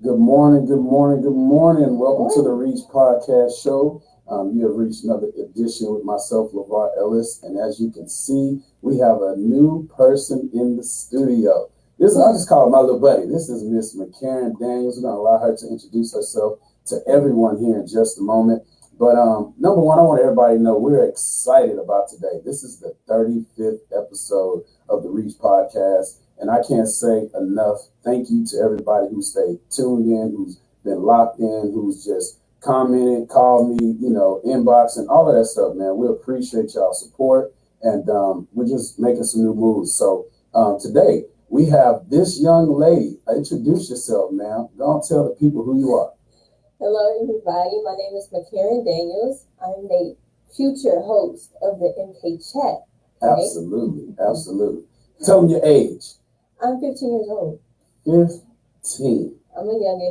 Good morning, good morning, good morning. Welcome to the Reach Podcast Show. You have reached another edition with myself, LeVar Ellis, and as you can see, we have a new person in the studio. I'll just call her my little buddy. This is Miss Mikarrin Daniels. We're going to allow her to introduce herself to everyone here in just a moment. But number one, I want everybody to know we're excited about today. This is the 35th episode of the Reach Podcast. And I can't say enough thank you to everybody who stayed tuned in, who's been locked in, who's just commented, called me, inbox and all of that stuff, man. We appreciate y'all's support. And we're just making some new moves. So today we have this young lady. Introduce yourself, ma'am. Go and tell the people who you are. Hello, everybody. My name is Mikarrin Daniels. I'm the future host of the MK Chat. Okay? Absolutely. Absolutely. Tell them your age. I'm 15 years old. 15. I'm a youngin'.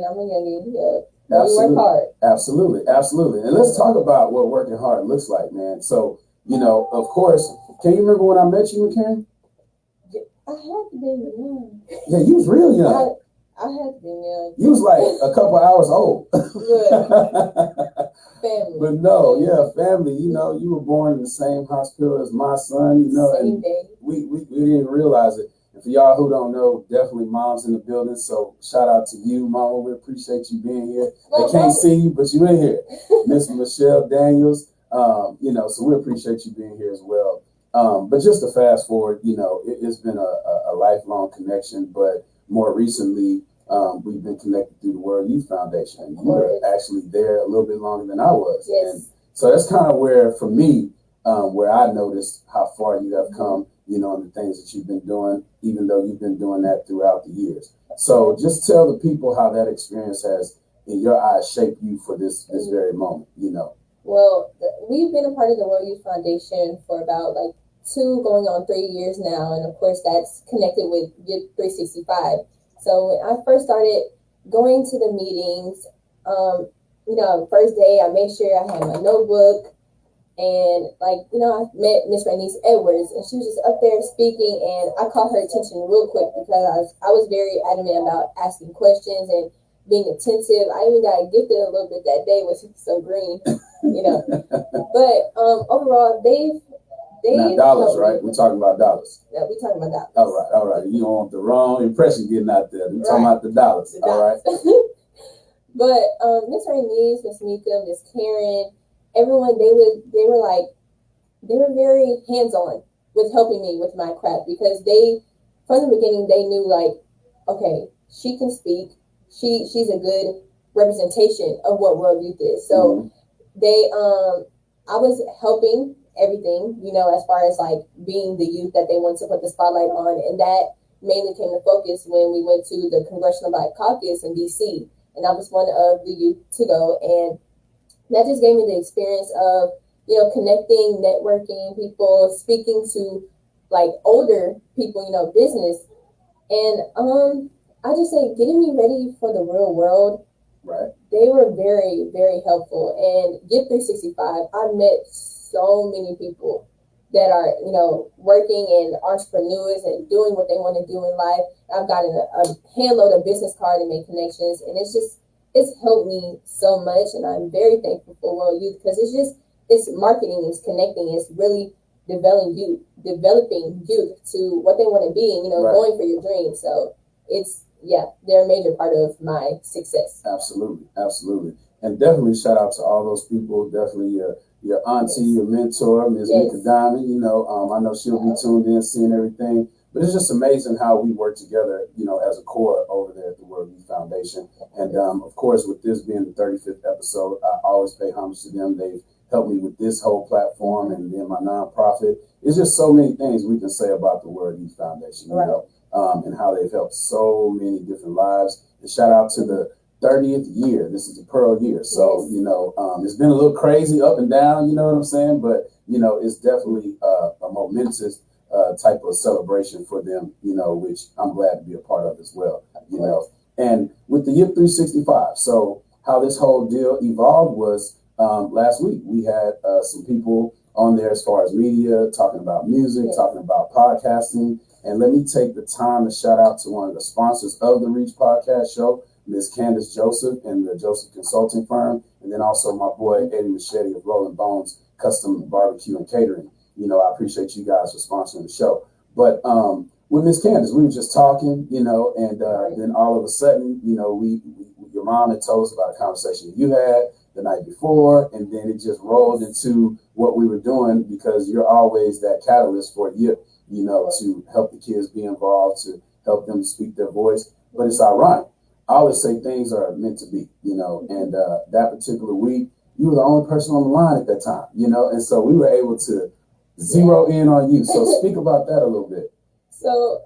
Yeah. Absolutely. You work hard. Absolutely. And let's talk about what working hard looks like, man. So, of course, can you remember when I met you, Mikarrin? I had to be young. Yeah, you was real young. I had to be young. You was like a couple hours old. Family. But no, yeah, family. You were born in the same hospital as my son, Same and day. We didn't realize it. And for y'all who don't know, definitely mom's in the building. So shout out to you, Mama. We appreciate you being here. They can't see you, but you in here. Miss Michelle Daniels. So we appreciate you being here as well. But just to fast forward, it's been a lifelong connection, but more recently, we've been connected through the World Youth Foundation. And you were actually there a little bit longer than I was. Yes. And so that's kind of where, for me, where I noticed how far you have come, and the things that you've been doing, even though you've been doing that throughout the years. So just tell the people how that experience has, in your eyes, shaped you for this very moment, Well, we've been a part of the World Youth Foundation for about 2 going on 3 years now. And of course, that's connected with Get 365. So when I first started going to the meetings, first day I made sure I had my notebook, and I met Miss Ranice Edwards, and she was just up there speaking, and I caught her attention real quick because I was very adamant about asking questions and being attentive. I even got gifted a little bit that day, which is so green, But overall, they've now, dollars, right? We're talking about dollars. Yeah, we're talking about dollars. All right. You don't want the wrong impression getting out there. We're talking about the dollars. All right. But Miss Ranice, Miss Mika, Miss Karen, everyone, they were very hands-on with helping me with my craft, because from the beginning, they knew okay, she can speak. She's a good representation of what World Youth is. So I was helping everything, as far as being the youth that they want to put the spotlight on. And that mainly came to focus when we went to the Congressional Black Caucus in DC. And I was one of the youth to go. And that just gave me the experience of, connecting, networking, people, speaking to older people, business. And I just say getting me ready for the real world. Right. They were very, very helpful. And Get 365, I met so many people that are, working and entrepreneurs and doing what they want to do in life. I've gotten a handload of business cards and made connections, and it's helped me so much. And I'm very thankful for World Youth, because it's marketing, it's connecting, it's really developing youth to what they want to be, and, right. Going for your dreams. So they're a major part of my success. Absolutely. And definitely shout out to all those people. Definitely your auntie, your mentor, Ms. Mika Diamond. I know she'll be tuned in, seeing everything. But it's just amazing how we work together, as a core over there at the World Youth Foundation. And of course, with this being the 35th episode, I always pay homage to them. They've helped me with this whole platform and then my nonprofit. It's just so many things we can say about the World Youth Foundation, and how they've helped so many different lives. And shout out to the 30th year. This is the Pearl year. So, it's been a little crazy up and down, you know what I'm saying? But, it's definitely a momentous type of celebration for them, which I'm glad to be a part of as well, And with the Yip 365, so how this whole deal evolved was last week we had some people on there as far as media, talking about music, talking about podcasting. And let me take the time to shout out to one of the sponsors of the Reach Podcast Show, Ms. Candace Joseph and the Joseph Consulting Firm, and then also my boy Eddie Machete of Rolling Bones Custom Barbecue and Catering. I appreciate you guys for sponsoring the show. But with Ms. Candace, we were just talking, and then all of a sudden, your mom had told us about a conversation you had the night before, and then it just rolled into what we were doing, because you're always that catalyst for you, to help the kids be involved, to help them speak their voice. But it's ironic. I always say things are meant to be, and that particular week, you were the only person on the line at that time, and so we were able to zero in on you. So speak about that a little bit. So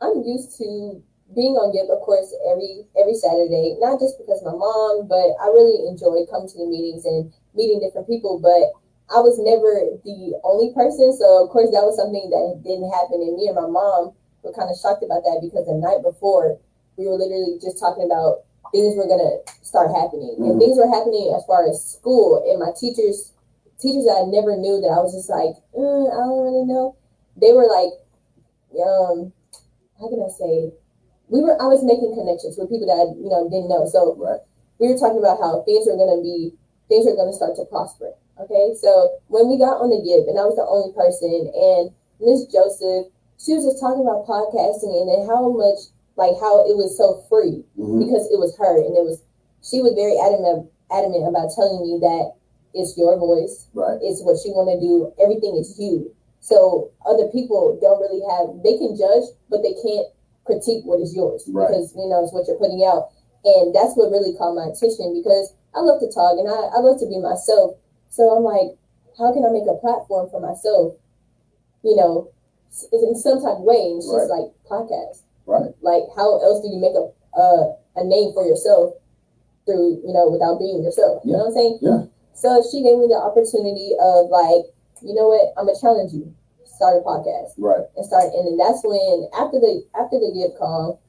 I'm used to being on Gift, of course, every Saturday, not just because my mom, but I really enjoy coming to the meetings and meeting different people. But I was never the only person. So, of course, that was something that didn't happen. And me and my mom were kind of shocked about that, because the night before, we were literally just talking about things were going to start happening. And things were happening as far as school. And my teachers that I never knew, that I was just like, I don't really know. They were like, how can I say? I was making connections with people that I, didn't know. So we were talking about how things were going to start to prosper. Okay. So when we got on the Gift, and I was the only person, and Miss Joseph, she was just talking about podcasting, and then how much, how it was so free, because it was her. And she was very adamant about telling me that it's your voice. Right. It's what you want to do. Everything is you. So other people don't really they can judge, but they can't critique what is yours, because it's what you're putting out. And that's what really caught my attention, because I love to talk, and I love to be myself. So I'm like, how can I make a platform for myself, in some type of way? And it's just like podcast. Right. Like, how else do you make a name for yourself through, without being yourself? You know what I'm saying? Yeah. So she gave me the opportunity of, like, you know what, I'm gonna challenge you. Start a podcast. Right. And then that's when, after the Gift call,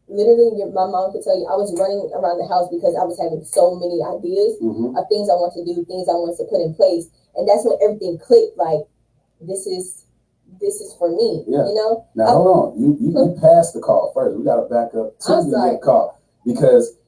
literally my mom could tell you, I was running around the house because I was having so many ideas of things I want to do, things I wanted to put in place. And that's when everything clicked, like, this is for me. Yeah. Now hold on. You passed the call first. We gotta back up to the Gift call, because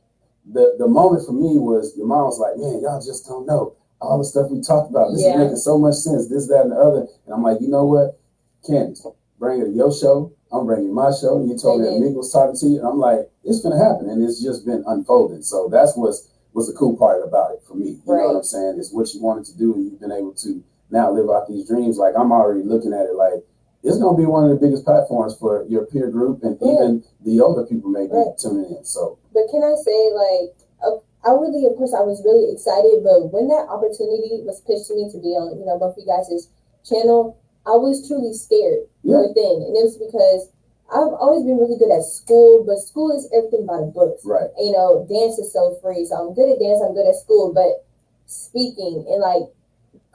the moment for me was, your mom was like, man, y'all just don't know all the stuff we talked about. This is making so much sense, this, that, and the other. And I'm like, you know what, Candace, bring it to your show. I'm bringing my show. You told me that Meek was talking to you. And I'm like, it's going to happen. And it's just been unfolding. So that's was the cool part about it for me. You know what I'm saying? It's what you wanted to do, and you've been able to now live out these dreams. Like, I'm already looking at it like, it's going to be one of the biggest platforms for your peer group, and even the older people may be tuning in. So, but can I say, like, I was really excited, but when that opportunity was pitched to me to be on, both of you guys' channel, I was truly scared within. And it was because I've always been really good at school, but school is everything by the books. Right. And, dance is so free. So I'm good at dance, I'm good at school, but speaking and, like,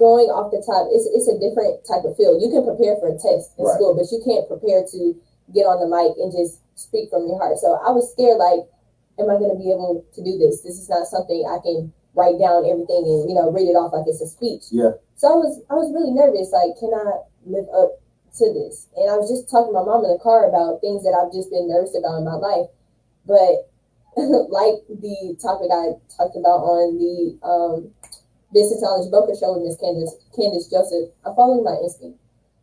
going off the top, it's a different type of field. You can prepare for a test in school, but you can't prepare to get on the mic and just speak from your heart. So I was scared, like, am I going to be able to do this? This is not something I can write down everything and, read it off like it's a speech. Yeah. So I was really nervous. Like, can I live up to this? And I was just talking to my mom in the car about things that I've just been nervous about in my life. But like the topic I talked about on the Business Knowledge Broker Show with Miss Candace Joseph, I'm following my instinct.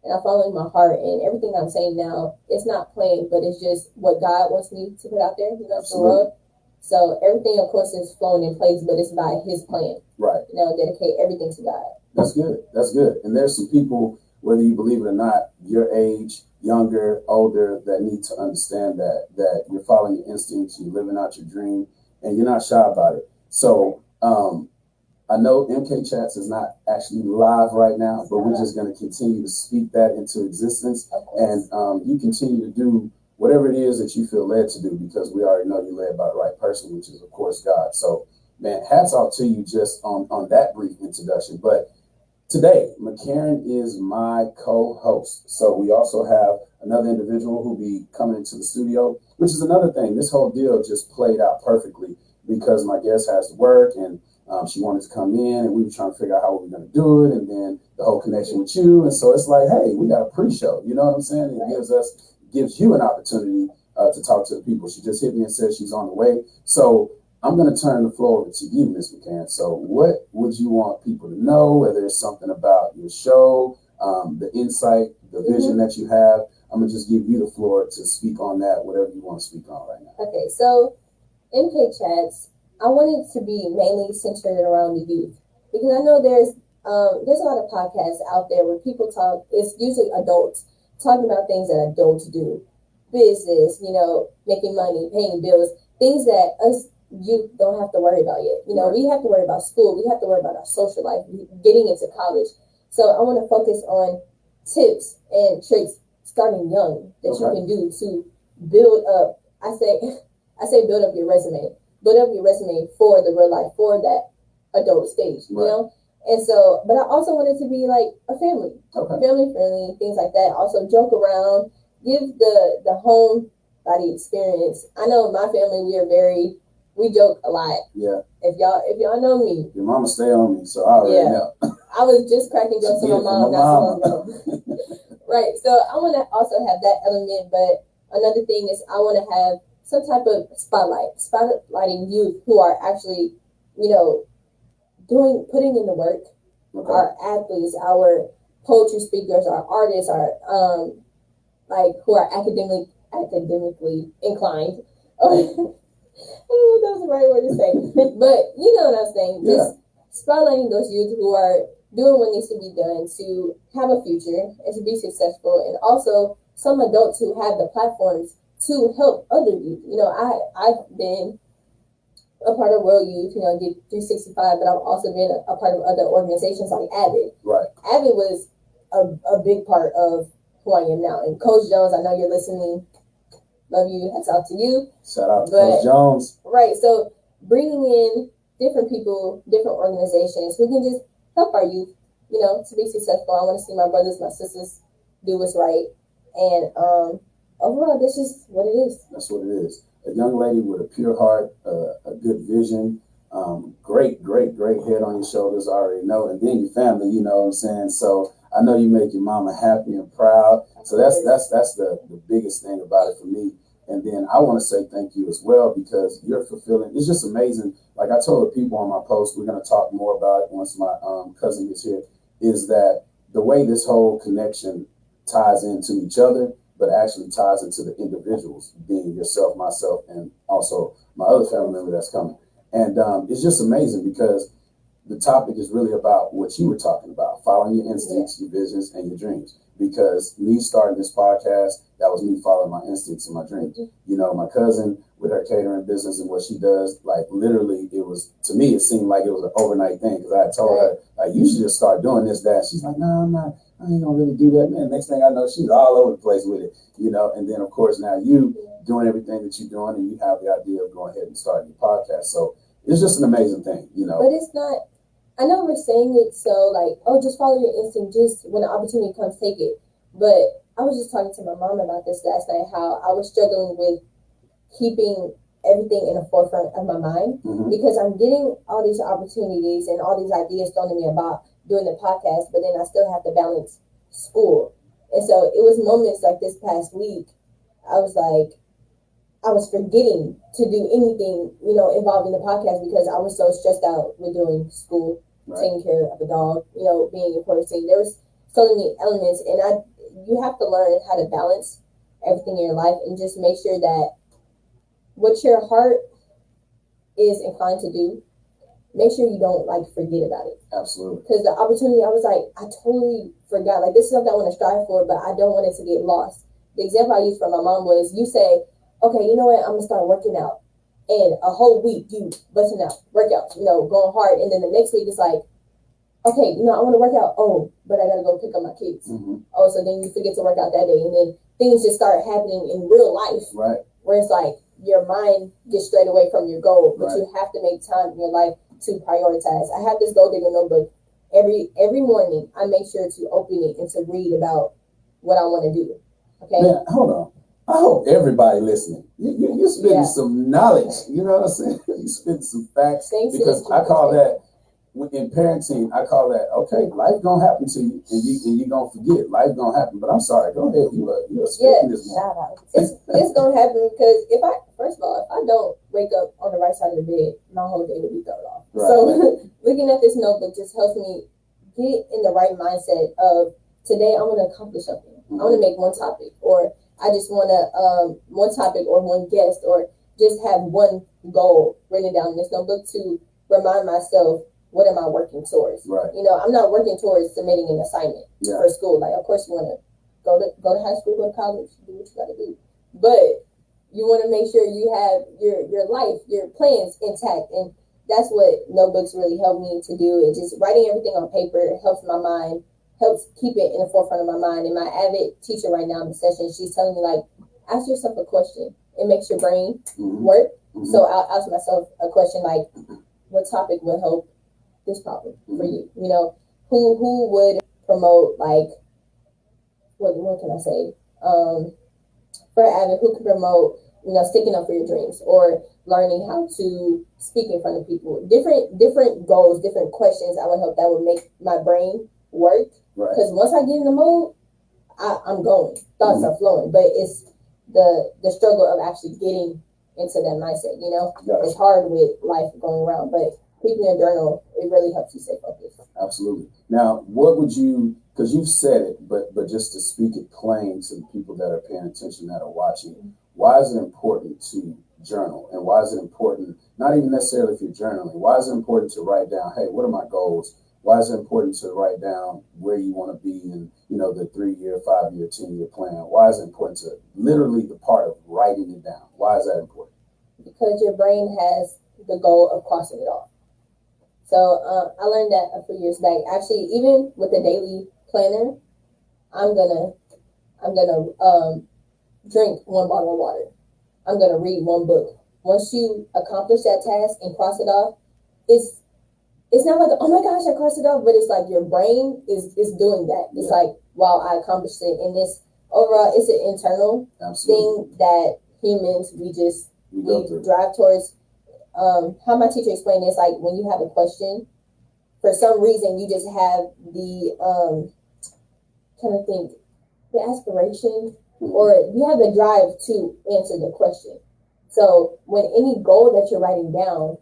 And I'm following my heart, and everything I'm saying now, it's not plain, but it's just what God wants me to put out there, for the world. So everything, of course, is flowing in place, but it's by His plan. Right. Dedicate everything to God. That's good. That's good. And there's some people, whether you believe it or not, your age, younger, older, that need to understand that you're following your instincts, you're living out your dream, and you're not shy about it. So, I know MK Chats is not actually live right now, but we're just going to continue to speak that into existence. And you continue to do whatever it is that you feel led to do, because we already know you're led by the right person, which is, of course, God. So, man, hats off to you just on that brief introduction. But today, Mikarrin is my co-host. So we also have another individual who'll be coming into the studio, which is another thing. This whole deal just played out perfectly, because my guest has to work, and she wanted to come in, and we were trying to figure out how we were going to do it, and then the whole connection with you. And so it's like, hey, we got a pre-show. You know what I'm saying? It gives you an opportunity to talk to the people. She just hit me and said she's on the way. So I'm going to turn the floor over to you, Ms. Mikarrin. So what would you want people to know, whether it's something about your show, the insight, the vision that you have? I'm going to just give you the floor to speak on that, whatever you want to speak on right now. Okay, so MK Chats, I want it to be mainly centered around the youth, because I know there's a lot of podcasts out there where people talk, it's usually adults talking about things that adults do, business, making money, paying bills, things that us youth don't have to worry about yet. We have to worry about school, we have to worry about our social life, getting into college. So I want to focus on tips and tricks starting young that you can do to build up. I say build up your resume. Build up your resume for the real life, for that adult stage, you know? And so, but I also want it to be like a family, family friendly, things like that. Also joke around, give the home body experience. I know my family, we joke a lot. Yeah. If y'all know me. Your mama stay on me, so I already know. I was just cracking jokes with my mom not so long ago. Right. So I want to also have that element, but another thing is I want to have some type of spotlighting youth who are actually, putting in the work. Our athletes, our poetry speakers, our artists, our who are academically inclined. That was the right word to say. But you know what I'm saying. Just spotlighting those youth who are doing what needs to be done to have a future and to be successful, and also some adults who have the platforms to help other youth. I've been a part of World Youth, get 365, but I've also been a part of other organizations like AVID. Right. AVID was a big part of who I am now. And Coach Jones, I know you're listening. Love you. Hats out to you. Shout out to Coach Jones. Right. So bringing in different people, different organizations who can just help our youth, to be successful. I want to see my brothers, my sisters do what's right. And overall, this is what it is. That's what it is. A young lady with a pure heart, a good vision, great head on your shoulders, I already know. And then your family, you know what I'm saying? So I know you make your mama happy and proud. So that's the biggest thing about it for me. And then I want to say thank you as well, because you're fulfilling. It's just amazing. Like I told the people on my post, we're going to talk more about it once my cousin is here, is that the way this whole connection ties into each other, but actually ties into the individuals, being yourself, myself, and also my other family member that's coming. And it's just amazing, because the topic is really about what you were talking about, following your instincts, your visions, and your dreams. Because me starting this podcast, that was me following my instincts and my dreams. My cousin with her catering business and what she does, like literally to me, it seemed like it was an overnight thing, because I had told her, like, you should just start doing this, that. She's like, no, I'm not. I ain't gonna really do that, man. Next thing I know, she's all over the place with it, And then, of course, now you doing everything that you're doing, and you have the idea of going ahead and starting your podcast. So it's just an amazing thing, But it's not. I know we're saying it so just follow your instinct. Just when the opportunity comes, take it. But I was just talking to my mom about this last night. How I was struggling with keeping everything in the forefront of my mind, because I'm getting all these opportunities and all these ideas thrown at me about doing the podcast, but then I still have to balance school. And so it was moments like this past week, I was forgetting to do anything, involving the podcast, because I was so stressed out with doing school, taking care of a dog, being a person. There was so many elements, and you have to learn how to balance everything in your life and just make sure that what your heart is inclined to do, make sure you don't forget about it. Absolutely. Because the opportunity, I was like, I totally forgot. This is something I want to strive for, but I don't want it to get lost. The example I used from my mom was, you say, okay, you know what, I'm going to start working out. And a whole week, you busting out, workouts, going hard. And then the next week, it's like, okay, I want to work out. Oh, but I got to go pick up my kids. Oh, so then you forget to work out that day. And then things just start happening in real life. Right. Where it's like your mind gets straight away from your goal. But you have to make time in your life to prioritize. I have this Gold Digger notebook. Every morning, I make sure to open it and to read about what I want to do. Okay. Man, hold on. I hope everybody listening, you're spitting some knowledge. You know what I'm saying? You're spitting some facts. Thanks, because I call that in parenting, I call that, okay, life gonna happen to you, and you gonna forget. Life gonna happen. But I'm sorry. Go ahead. You are speaking this morning. It's gonna happen because first of all, if I don't wake up on the right side of the bed, my whole day will be thrown off. Right. So looking at this notebook just helps me get in the right mindset of today I'm gonna accomplish something. Mm-hmm. I want to make one topic, or I just want to one topic or one guest, or just have one goal written down in this notebook to remind myself, what am I working towards? Right. You know, I'm not working towards submitting an assignment for school. Like, of course, you want to go to high school, go to college, do what you got to do. But you want to make sure you have your life, your plans intact. And that's what notebooks really help me to do. It's just writing everything on paper helps my mind, helps keep it in the forefront of my mind. And my avid teacher right now in the session, she's telling me, like, ask yourself a question. It makes your brain work. Mm-hmm. So I'll ask myself a question like, what topic would help this problem for you? You know, who would promote, like, what can I say? For Avid, who could promote, you know, sticking up for your dreams or learning how to speak in front of people? Different goals, different questions I would hope that would make my brain work. Because once I get in the mode, I'm going. Thoughts are flowing. But it's the struggle of actually getting into that mindset, you know? It's hard with life going around, but keeping a journal, it really helps you stay focused. Absolutely. Now, what would you, because you've said it, but just to speak it plain to the people that are paying attention, that are watching, why is it important to journal? And why is it important, not even necessarily if you're journaling, why is it important to write down, hey, what are my goals? Why is it important to write down where you want to be in, you know, the 3-year, 5-year, 10-year plan? Why is it important to literally the part of writing it down? Why is that important? Because your brain has the goal of crossing it off. So I learned that a few years back. Actually, even with the daily planner, I'm gonna drink 1 bottle of water. I'm gonna read 1 book. Once you accomplish that task and cross it off, it's not like, oh my gosh, I crossed it off, but it's like your brain is doing that. It's like, wow, I accomplished it. And this overall, it's an internal thing that humans we drive towards. How my teacher explained this, like when you have a question, for some reason you just have the the aspiration, or you have the drive to answer the question. So when any goal that you're writing down,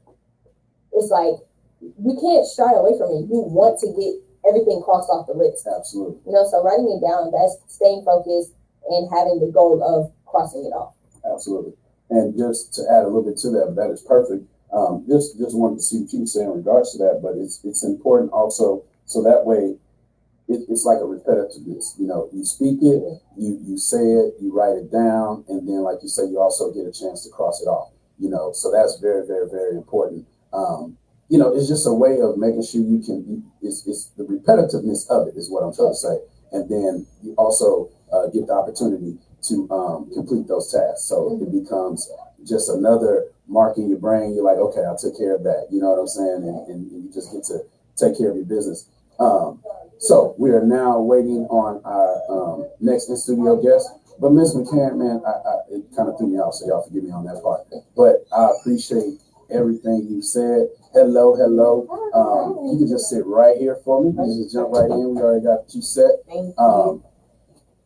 it's like you can't shy away from it. You want to get everything crossed off the list. Absolutely. You know, so writing it down, that's staying focused and having the goal of crossing it off. Absolutely. And just to add a little bit to that, that is perfect. Just wanted to see what you would say in regards to that, but it's important also, so that way it's like a repetitiveness. You know, you speak it, you say it, you write it down, and then, like you say, you also get a chance to cross it off. You know, so that's very, very, very important. You know, it's just a way of making sure you can. It's the repetitiveness of it is what I'm trying to say, and then you also get the opportunity to complete those tasks. So it becomes just another mark in your brain. You're like, okay, I took care of that. You know what I'm saying? And you just get to take care of your business. So we are now waiting on our next in-studio guest. But Ms. Mikarrin, man, it kind of threw me off, so y'all forgive me on that part. But I appreciate everything you said. Hello. You can just sit right here for me. You just jump right in. We already got you set.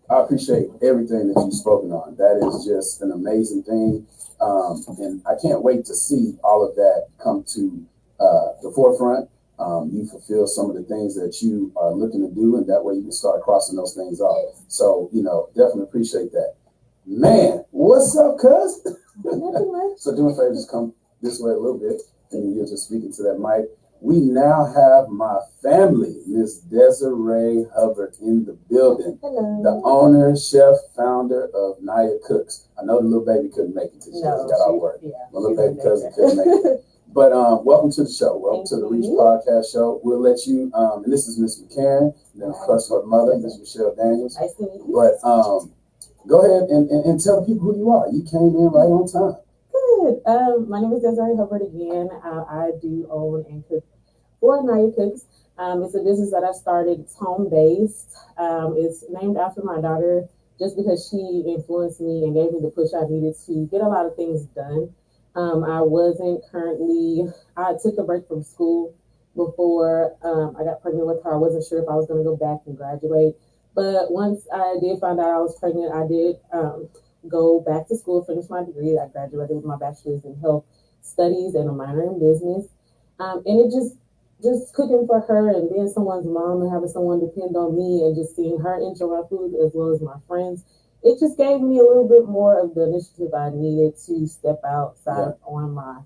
I appreciate everything that you've spoken on. That is just an amazing thing. And I can't wait to see all of that come to the forefront. You fulfill some of the things that you are looking to do, and that way you can start crossing those things off. So, you know, definitely appreciate that. Man, what's up, cuz? So do me a favor, just come this way a little bit, and you're just speaking to that mic. We now have my family, Miss Desiree Hubbard, in the building. Hello. The owner, chef, founder of NIYA COOKZ. I know the little baby couldn't make it today. She got all work. Yeah, my little baby cousin couldn't make it. But welcome to the show. Welcome to the Reach Podcast Show. We'll let you, and this is Miss Mikarrin, and then of course her mother, Miss Michelle Daniels. Nice to meet you. But go ahead and tell the people who you are. You came in right on time. Good. My name is Desiree Hubbard again. I do own and cook for NIYA COOKZ. It's a business that I started. It's home-based. It's named after my daughter just because she influenced me and gave me the push I needed to get a lot of things done. I took a break from school before I got pregnant with her. I wasn't sure if I was going to go back and graduate. But once I did find out I was pregnant, I did go back to school, finish my degree. I graduated with my bachelor's in health studies and a minor in business. And it just cooking for her and being someone's mom and having someone depend on me and just seeing her enjoy my food as well as my friends, it just gave me a little bit more of the initiative I needed to step outside on my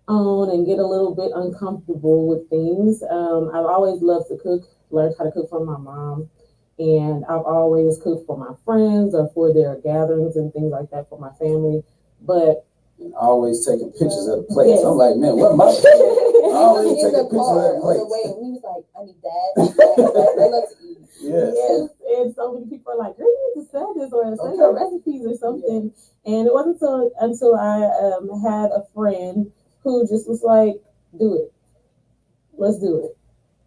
own and get a little bit uncomfortable with things. I've always loved to cook, learned how to cook from my mom, and I've always cooked for my friends or for their gatherings and things like that for my family. But and always taking pictures of the plates. Yes. I'm like, man, what my always taking pictures of the plates. He was like, I need that. I love to eat. Yes. And so many people are like, girl, you need to sell this or sell your recipes or something. Yeah. And it wasn't until I had a friend who just was like, do it. Let's do it.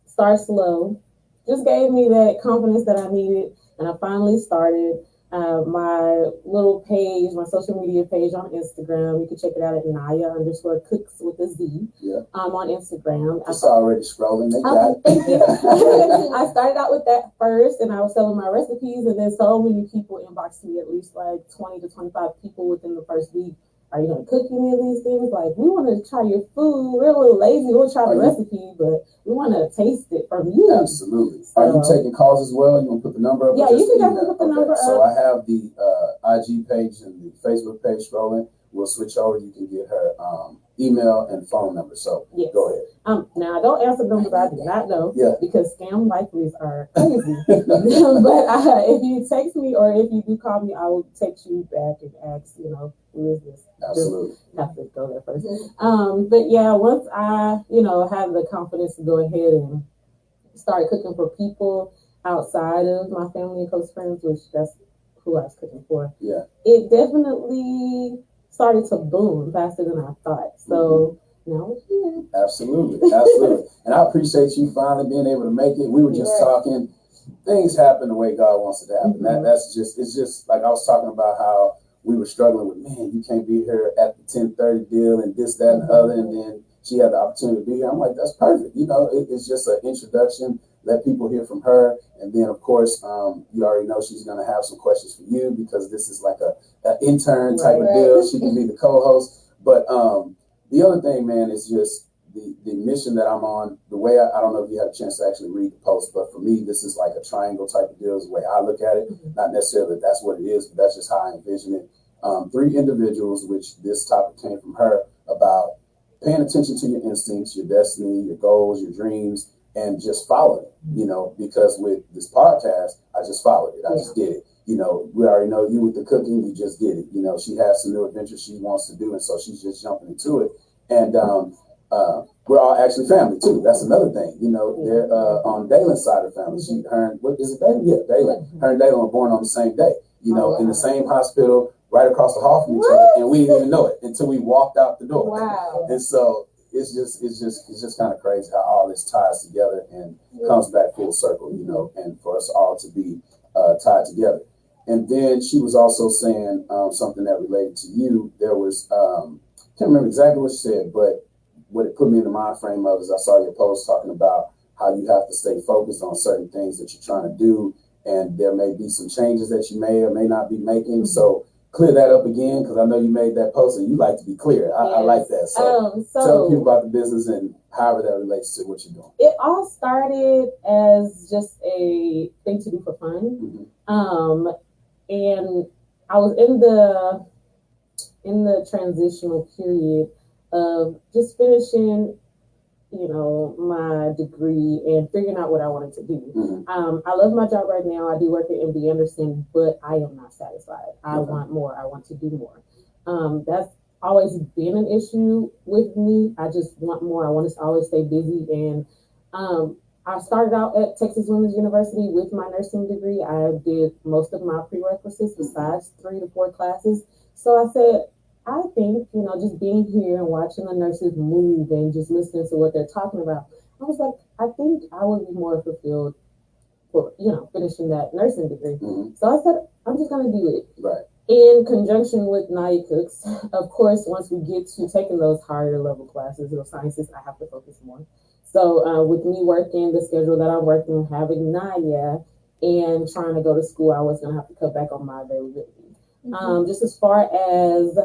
Start slow. Just gave me that confidence that I needed. And I finally started my little page, my social media page on Instagram. You can check it out at NIYA _COOKZ with a Z. Yeah. On Instagram. It's already scrolling. They got it. Thank you. I started out with that first, and I was selling my recipes, and then so many people inboxed me, at least like 20 to 25 people within the first week. Are you going to cook any of these things? Like, we want to try your food. We're a little lazy. We'll try the recipe, but we want to taste it from you. Absolutely. So, are you taking calls as well? You want to put the number up? Yeah, you can definitely put the number up. So I have the IG page and the Facebook page scrolling. We'll switch over. You can get her email and phone number. So go ahead. Now, don't answer numbers I do not know because scam likelies are crazy. But if you text me or if you do call me, I will text you back and ask, who is this? Absolutely. Just have to go there first. But yeah, once I, have the confidence to go ahead and start cooking for people outside of my family and close friends, which that's who I was cooking for. Yeah. It definitely started to boom faster than I thought. So now we're here. Absolutely. And I appreciate you finally being able to make it. We were just talking. Things happen the way God wants it to happen. It's just like I was talking about how we were struggling with, man, you can't be here at the 10:30 deal and this, that, and the other. And then she had the opportunity to be here. I'm like, that's perfect. It's just an introduction. Let people hear from her. And then, of course, you already know she's going to have some questions for you because this is like an intern type of deal. She can be the co-host. But the other thing, man, is just the mission that I'm on. The way I don't know if you had a chance to actually read the post, but for me, this is like a triangle type of deal is the way I look at it. Not necessarily that that's what it is, but that's just how I envision it. 3 individuals, which this topic came from her, about paying attention to your instincts, your destiny, your goals, your dreams, and just follow it, because with this podcast, I just followed it. I just did it. We already know you with the cooking, you just did it. She has some new adventures she wants to do, and so she's just jumping into it. And we're all actually family too. That's another thing. They're on Dalen's side of the family. What is it, Dalen? Yeah, Dalen. Her and Dalen were born on the same day, in the same hospital, right across the hall from each other, and we didn't even know it until we walked out the door. Wow. And so it's just kind of crazy how all this ties together and comes back full circle, and for us all to be tied together. And then she was also saying something that related to you. There was, can't remember exactly what she said, but what it put me in the mind frame of is I saw your post talking about how you have to stay focused on certain things that you're trying to do. And there may be some changes that you may or may not be making. So clear that up again, because I know you made that post and you like to be clear. I like that. So tell people about the business and however that relates to what you're doing. It all started as just a thing to do for fun. And I was in the transitional period of just finishing, my degree and figuring out what I wanted to do. I love my job right now. I do work at MD Anderson, but I am not satisfied. I want more. I want to do more. That's always been an issue with me. I just want more. I want to always stay busy. And I started out at Texas Women's University with my nursing degree. I did most of my prerequisites besides 3 to 4 classes. So I said, I think, just being here and watching the nurses move and just listening to what they're talking about, I was like, I think I would be more fulfilled for, finishing that nursing degree. So I said, I'm just going to do it. Right. In conjunction with NIYA COOKZ, of course, once we get to taking those higher level classes, sciences, I have to focus more. So with me working the schedule that I'm working, having NIYA and trying to go to school, I was gonna have to cut back on my availability. Just as far as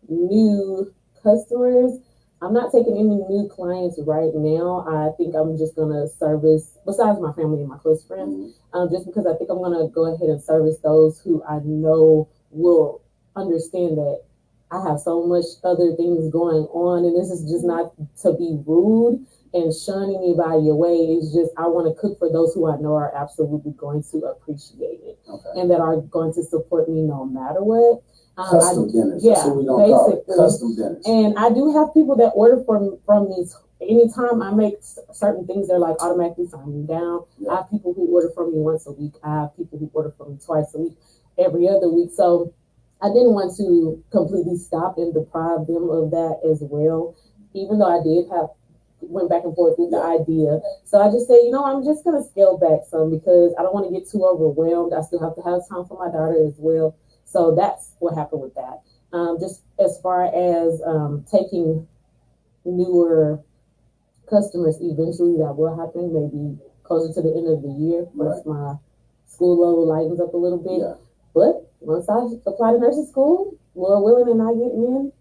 new customers, I'm not taking any new clients right now. I think I'm just gonna service, besides my family and my close friends, just because I think I'm gonna go ahead and service those who I know will understand that I have so much other things going on, and this is just not to be rude and shun anybody away. It's just I want to cook for those who I know are absolutely going to appreciate it, and that are going to support me no matter what. Custom dinners. Yeah, that's what we don't basically call it. Custom dinners. And I do have people that order from me. Anytime I make certain things, they're like automatically signing down. I have people who order from me once a week. I have people who order from me twice a week, every other week. So I didn't want to completely stop and deprive them of that as well, even though I did went back and forth with the idea. So I just said, I'm just going to scale back some because I don't want to get too overwhelmed. I still have to have time for my daughter as well. So that's what happened with that. Just as far as taking newer customers, eventually that will happen, maybe closer to the end of the year once my school load lightens up a little bit. But once I apply to nursing school, Lord willing, and I get in,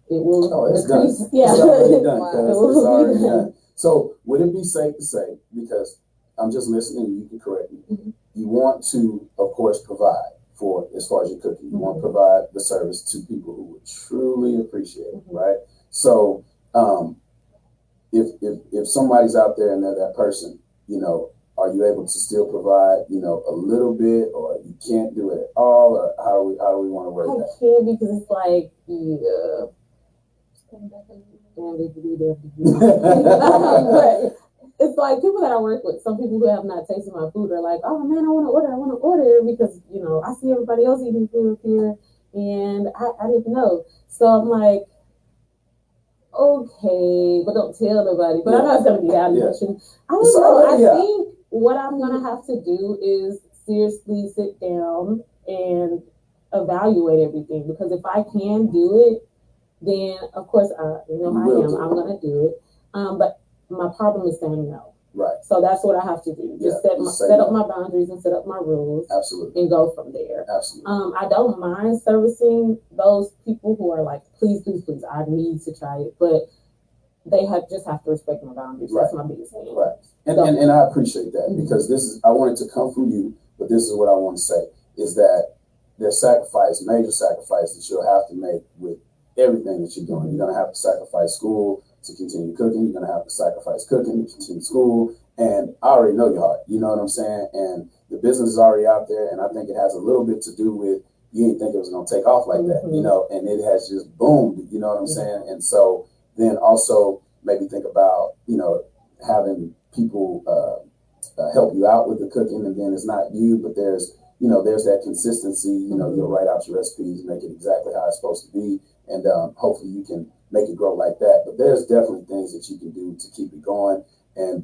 it will. Oh, it's decrease. done. Yeah, it's already done. Wow. It's already done. So would it be safe to say, because I'm just listening, you can correct me, you want to, of course, provide for, as far as your cooking, you want to provide the service to people who would truly appreciate it, right? So if somebody's out there and they're that person, are you able to still provide, a little bit, or you can't do it at all, or how do we want to work that? I can, because it's like, but it's like people that I work with, some people who have not tasted my food are like, oh man, I want to order because, I see everybody else eating food here and I didn't know. So I'm like, okay, but don't tell nobody. But I know it's going to be that emotion. I don't know. I think what I'm going to have to do is seriously sit down and evaluate everything, because if I can do it, then of course I'm going to do it. But my problem is saying no. Right. So that's what I have to do. Just set up my boundaries and set up my rules. Absolutely. And go from there. Absolutely. I don't mind servicing those people who are like, please, I need to try it. But they just have to respect my boundaries. Right. That's my biggest thing. Right. And I appreciate that, because I wanted to come from you, but this is what I want to say, is that there's major sacrifice that you'll have to make with everything that you're doing. You're going to have to sacrifice school to continue cooking. You're going to have to sacrifice cooking to continue school. And I already know your heart. You know what I'm saying? And the business is already out there. And I think it has a little bit to do with, you didn't think it was going to take off like that, and it has just boomed, you know what I'm saying? And so then also maybe think about, having people help you out with the cooking, and then it's not you, but there's that consistency, you'll write out your recipes and make it exactly how it's supposed to be. And hopefully you can make it grow like that. But there's definitely things that you can do to keep it going. And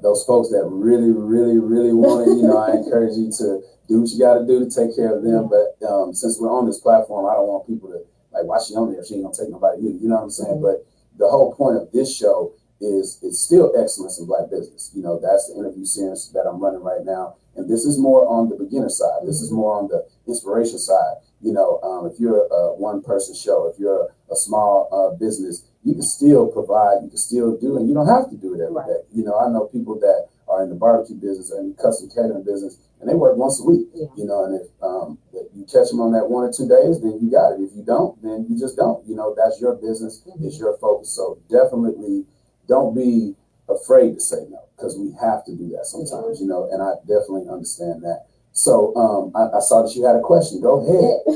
those folks that really, really, really want it, I encourage you to do what you got to do to take care of them. But since we're on this platform, I don't want people to like, why she on there if she ain't gonna take nobody new, you know what I'm saying? But the whole point of this show is it's still excellence in Black business. That's the interview series that I'm running right now. And this is more on the beginner side. This is more on the inspiration side. If you're a one-person show, if you're a small business, you can still provide, you can still do, and you don't have to do it every day. I know people that are in the barbecue business and custom catering business, and they work once a week. And if you catch them on that 1 or 2 days, then you got it. If you don't, then you just don't. That's your business. It's your focus. So definitely don't be afraid to say no, because we have to do that sometimes, and I definitely understand that. So I saw that you had a question. Go ahead.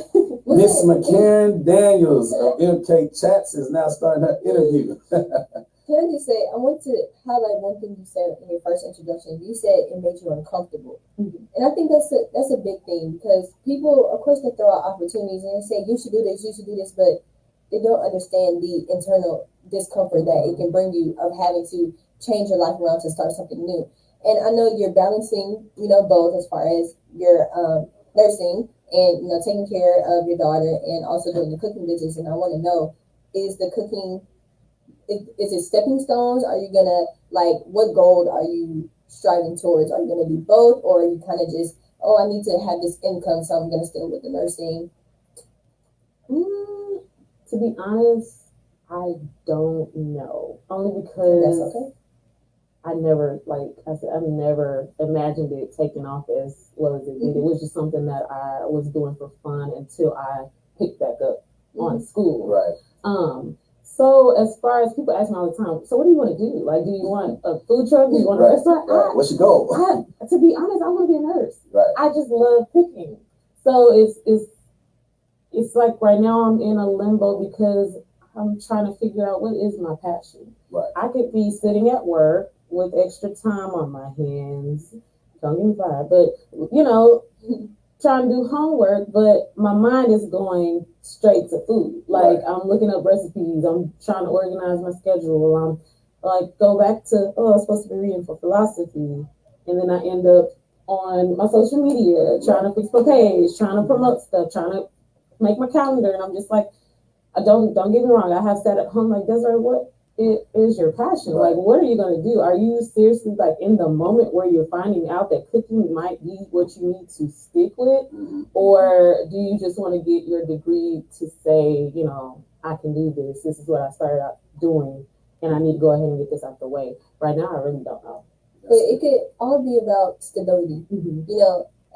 Miss Mikarrin Daniels of MK Chats is now starting her interview. Can I just say, I want to highlight one thing you said in your first introduction. You said it made you uncomfortable. And I think that's a big thing, because people, of course, they throw out opportunities and they say, you should do this, but they don't understand the internal discomfort that it can bring you of having to change your life around to start something new. And I know you're balancing, both as far as your nursing and, taking care of your daughter and also doing the cooking business. And I want to know, is the cooking is it stepping stones? Are you gonna like what goal are you striving towards? Are you gonna do both, or are you kind of just I need to have this income, so I'm gonna stay with the nursing? To be honest, I don't know. Only because that's okay. I never, like I said, I never imagined it taking off as well as it did. It was just something that I was doing for fun until I picked back up on school. Right. So as far as people ask me all the time, so what do you want to do? Like, do you want a food truck? Do you want a restaurant? Right. What's your goal? To be honest, I want to be a nurse. Right. I just love cooking. So it's like right now I'm in a limbo because I'm trying to figure out what is my passion. Right. I could be sitting at work with extra time on my hands. Don't get me fired, but trying to do homework, but my mind is going straight to food. Like, I'm looking up recipes. I'm trying to organize my schedule. I'm like, go back to, I'm supposed to be reading for philosophy. And then I end up on my social media, trying to fix my page, trying to promote stuff, trying to make my calendar. And I'm just like, don't get me wrong. I have sat at home like, Desiree, what is your passion? Like, what are you going to do? Are you seriously like in the moment where you're finding out that cooking might be what you need to stick with? Or do you just want to get your degree to say, I can do this. This is what I started out doing, and I need to go ahead and get this out the way. Right now, I really don't know. But it could all be about stability.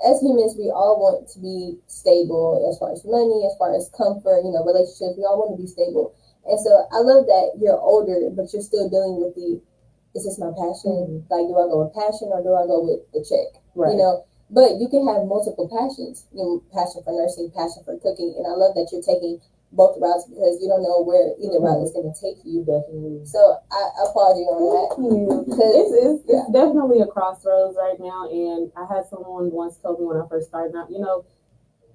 As humans, we all want to be stable as far as money, as far as comfort, relationships. We all want to be stable. And so I love that you're older, but you're still dealing with is this my passion? Like, do I go with passion or do I go with the check? Right. But you can have multiple passions. Passion for nursing, passion for cooking. And I love that you're taking both routes because you don't know where either route is going to take you. Definitely. So I applaud you on that. It's definitely a crossroads right now. And I had someone once told me when I first started out,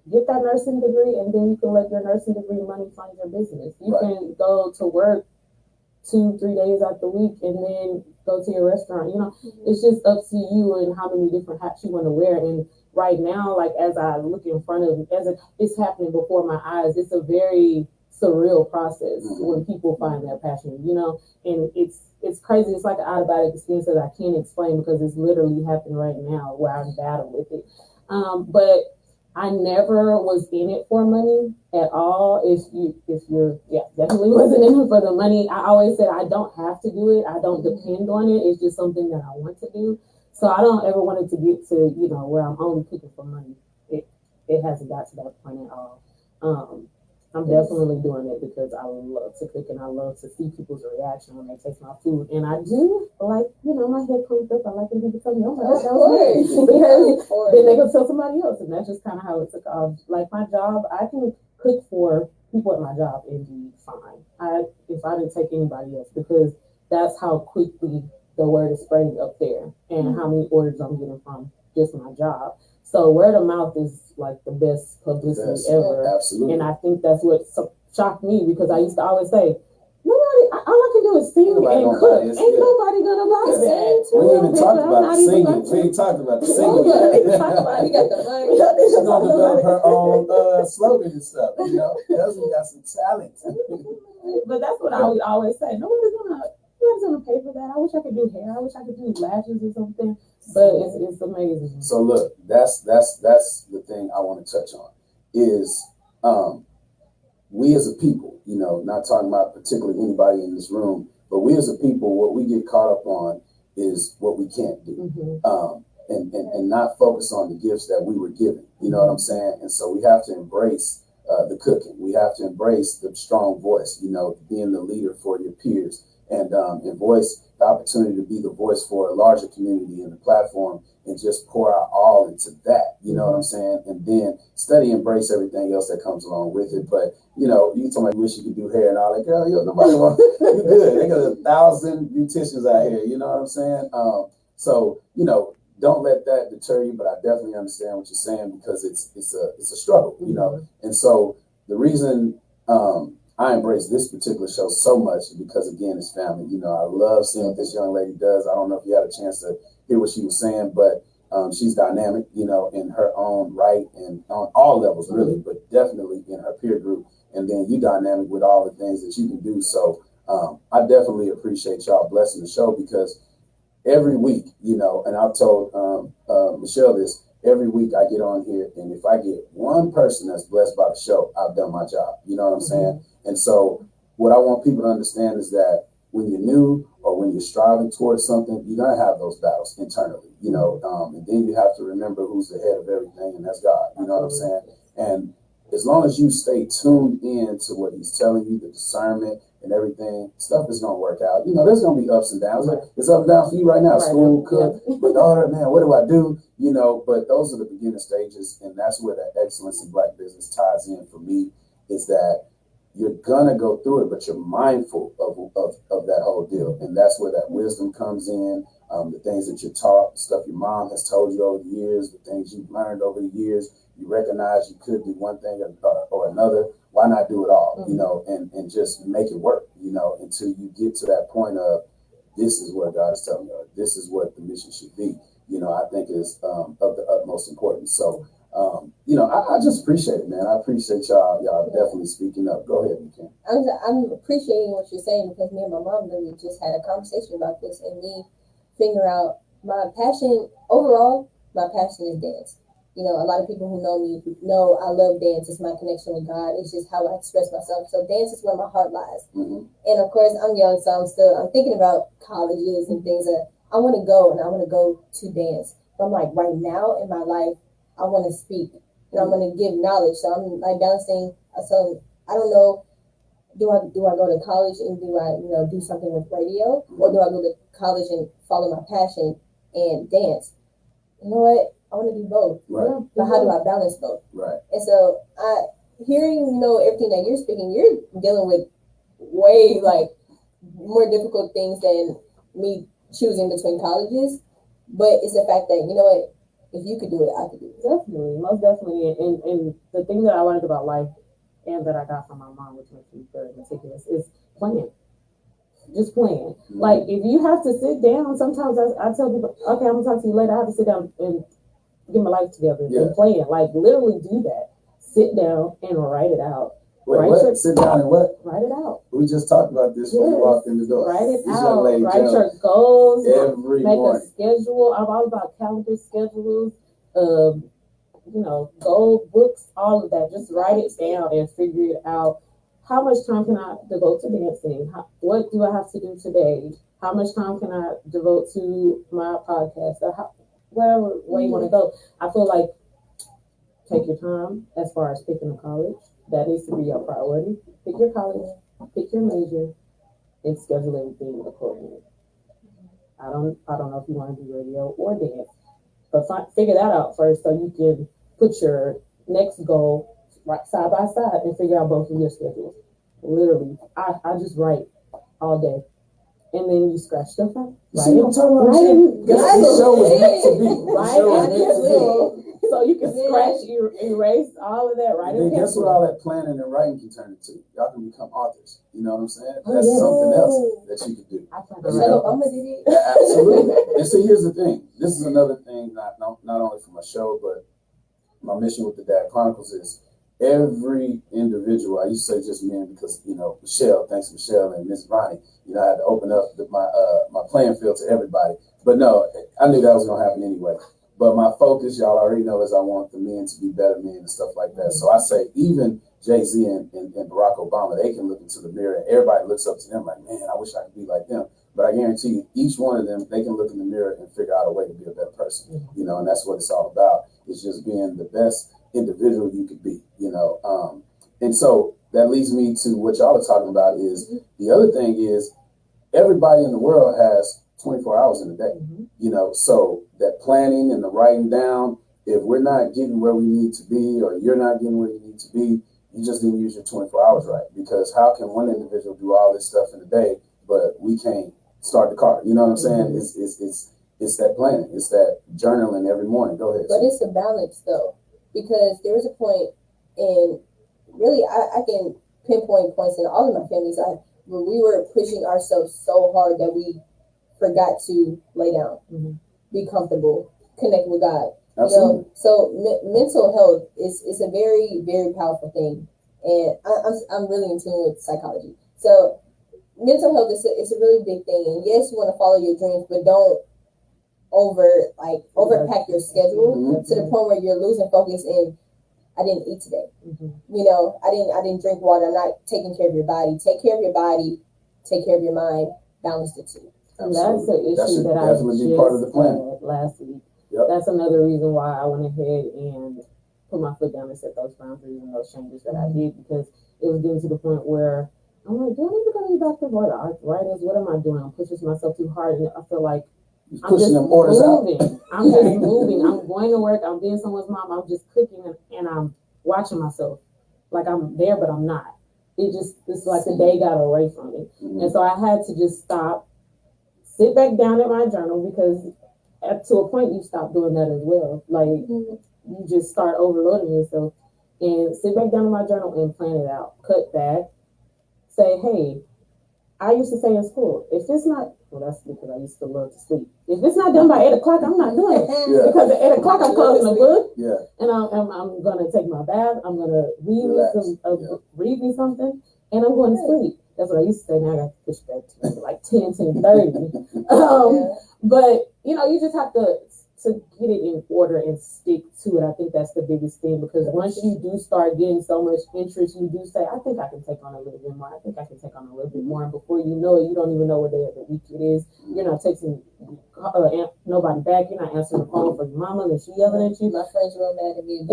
get that nursing degree and then you can let your nursing degree money fund your business. You can go to work 2-3 days out the week and then go to your restaurant. It's just up to you and how many different hats you want to wear. And right now, like, as I look in front of me, it's happening before my eyes, it's a very surreal process when people find their passion, and it's crazy. It's like an out-of-body experience that I can't explain because it's literally happening right now where I'm battling with it. But I never was in it for money at all. If you're definitely wasn't in it for the money. I always said I don't have to do it. I don't depend on it. It's just something that I want to do. So I don't ever want it to get to, where I'm only cooking for money. It hasn't got to that point at all. I'm definitely doing it because I love to cook and I love to see people's reaction when they taste my food. And I do like, my head comes up. I like when people tell me, oh my God, that was great. Because then they go tell somebody else. And that's just kind of how it took off. Like, my job, I can cook for people at my job and be fine. If I didn't take anybody else, because that's how quickly the word is spreading up there and how many orders I'm getting from just my job. So word of mouth is like the best publicity ever. Absolutely. And I think that's what shocked me because I used to always say, nobody, all I can do is sing and cook. Ain't nobody gonna buy that. We ain't even talked about the singing. We ain't talked about the singing. We got the money. She's gonna develop her own slogan and stuff. We got some talent. But that's what I would always say. Nobody's gonna pay for that. I wish I could do hair. I wish I could do lashes or something. But it's amazing. So look, that's the thing I want to touch on is we as a people, not talking about particularly anybody in this room, but we as a people, what we get caught up on is what we can't do, and not focus on the gifts that we were given. You know what I'm saying? And so we have to embrace the cooking. We have to embrace the strong voice. Being the leader for your peers. And voice the opportunity to be the voice for a larger community and the platform and just pour our all into that. You know what I'm saying? And then study, embrace everything else that comes along with it. But, you somebody wish you could do hair and all that. Girl, nobody wants you good. They got 1,000 beauticians out here. You know what I'm saying? So, don't let that deter you. But I definitely understand what you're saying because it's a struggle, And so the reason I embrace this particular show so much because, again, it's family. I love seeing what this young lady does. I don't know if you had a chance to hear what she was saying, but she's dynamic, in her own right and on all levels, really, but definitely in her peer group. And then you dynamic with all the things that you can do. So I definitely appreciate y'all blessing the show because every week, you know, and I've told Michelle this, every week I get on here, and if I get one person that's blessed by the show, I've done my job. You know what I'm saying? And so what I want people to understand is that when you're new or when you're striving towards something, you're going to have those battles internally, you know, and then you have to remember who's the head of everything, and that's God. You know what I'm saying? And as long as you stay tuned in to what he's telling you, the discernment and everything, stuff is going to work out. You know, there's going to be ups and downs. Like, it's up and down for you right now. School, cook, my daughter, man, what do I do? You know, but those are the beginning stages, and that's where that excellence in Black business ties in for me, is that you're gonna go through it, but you're mindful of that whole deal. And that's where that wisdom comes in, the things that you're taught, the stuff your mom has told you over the years, the things you've learned over the years. You recognize you could do one thing or another. Why not do it all, you know, and just make it work, you know, until you get to that point of this is what God is telling you, or this is what the mission should be, you know, I think is of the utmost importance. So, you know, I just appreciate it, man. I appreciate y'all definitely speaking up. Go ahead, Mikarrin. I'm appreciating what you're saying because me and my mom really just had a conversation about this and me figure out my passion. Overall, my passion is dance. You know, a lot of people who know me know I love dance. It's my connection with God. It's just how I express myself. So dance is where my heart lies. And of course, I'm young, so I'm thinking about colleges and things that I want to go, and I want to go to dance. But I'm like, right now in my life, I want to speak and I'm going to give knowledge. So I'm like balancing. So I don't know. Do I go to college and do I, you know, do something with radio, or do I go to college and follow my passion and dance? You know what? I want to do both. Right. But how do I balance both? Right. And so hearing, you know, everything that you're speaking, you're dealing with way like more difficult things than me choosing between colleges. But it's the fact that, you know what, if you could do it, I could do it. Definitely, most definitely. And the thing that I learned about life and that I got from my mom, which makes me very meticulous, is plan. Just plan. Like, if you have to sit down, sometimes I tell people, okay, I'm going to talk to you later. I have to sit down and get my life together and plan. Like, literally do that. Sit down and write it out. Wait, what? Sit down and what? Write it out. We just talked about this when you walked in the door. Write it out. Write your goals. Every Make morning. a schedule. I'm all about calendar schedules. You know, goal books, all of that. Just write it down and figure it out. How much time can I devote to dancing? What do I have to do today? How much time can I devote to my podcast? Or whatever way you want to go. I feel like take your time as far as picking a college. That needs to be your priority. Pick your college, pick your major, and schedule everything accordingly. I don't know if you want to do radio or dance, but figure that out first so you can put your next goal right side by side and figure out both of your schedules. Literally, I just write all day, and then you scratch stuff out. See what I'm talking about? This show was meant to be. So you can scratch, erase all of that, right? And then guess what all that planning and writing can turn into? Y'all can become authors. You know what I'm saying? That's something else that you could do. Absolutely. And see, here's the thing. This is another thing, not only for my show, but my mission with the Dad Chronicles is every individual. I used to say just men because, you know, Michelle, thanks to Michelle and Miss Ronnie, you know, I had to open up my playing field to everybody. But no, I knew that was going to happen anyway. But my focus, y'all already know, is I want the men to be better men and stuff like that. So I say even Jay-Z and Barack Obama, they can look into the mirror and everybody looks up to them like, man, I wish I could be like them. But I guarantee you, each one of them, they can look in the mirror and figure out a way to be a better person, you know, and that's what it's all about. It's just being the best individual you could be, you know. And so that leads me to what y'all are talking about is the other thing is everybody in the world has 24 hours in a day, you know, so that planning and the writing down, if we're not getting where we need to be or you're not getting where you need to be, you just didn't use your 24 hours right. Because how can one individual do all this stuff in a day, but we can't start the car? You know what I'm saying? It's that planning. It's that journaling every morning. Go ahead. But it's a balance, though, because there was a point, and really I can pinpoint points in all of my families where we were pushing ourselves so hard that we forgot to lay down, be comfortable, connect with God. Absolutely. You know, so mental health is a very, very powerful thing, and I'm really in tune with psychology. So mental health is it's a really big thing. And yes, you want to follow your dreams, but don't overpack your schedule to the point where you're losing focus and I didn't eat today. You know, I didn't drink water. I'm not taking care of your body. Take care of your body. Take care of your mind. Balance the two. And that's the issue that I just part of the plan last week. Yep. That's another reason why I went ahead and put my foot down and set those boundaries and those changes that I did, because it was getting to the point where I'm like, do I need to go back to work? Arthritis? What am I doing? I'm pushing myself too hard, and I feel like I'm just moving. I'm just moving. I'm going to work. I'm being someone's mom. I'm just cooking and I'm watching myself. Like I'm there, but I'm not. It's like the day got away from me. And so I had to just stop, sit back down at my journal, because to a point you stop doing that as well. Like you just start overloading yourself, and sit back down in my journal and plan it out. Cut back. Say, hey, I used to say in school, if it's not, well, that's because I used to love to sleep. If it's not done by 8 o'clock, I'm not doing it. Because at 8 o'clock, I'm closing a book. And I'm going to take my bath. I'm going to read me something, and I'm going to sleep. That's what I used to say. Now I got to push back to like 10:30. But, you know, you just have to get it in order and stick to it. I think that's the biggest thing, because once you do start getting so much interest, you do say, I think I can take on a little bit more. I think I can take on a little bit more. And before you know it, you don't even know what day of the week it is. You're not texting nobody back. You're not answering the phone for your mama, and she yelling at you. My friends real mad at me.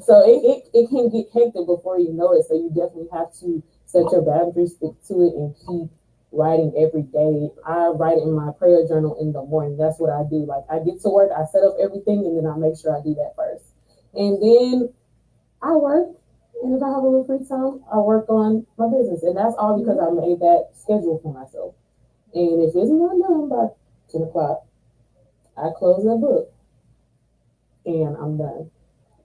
So it can get hectic before you know it. So you definitely have to set your boundaries, stick to it, and keep writing every day. I write in my prayer journal in the morning. That's what I do. Like I get to work, I set up everything, and then I make sure I do that first. And then I work, and if I have a little free time, I work on my business. And that's all because I made that schedule for myself. And if it's not done by 10 o'clock, I close that book and I'm done.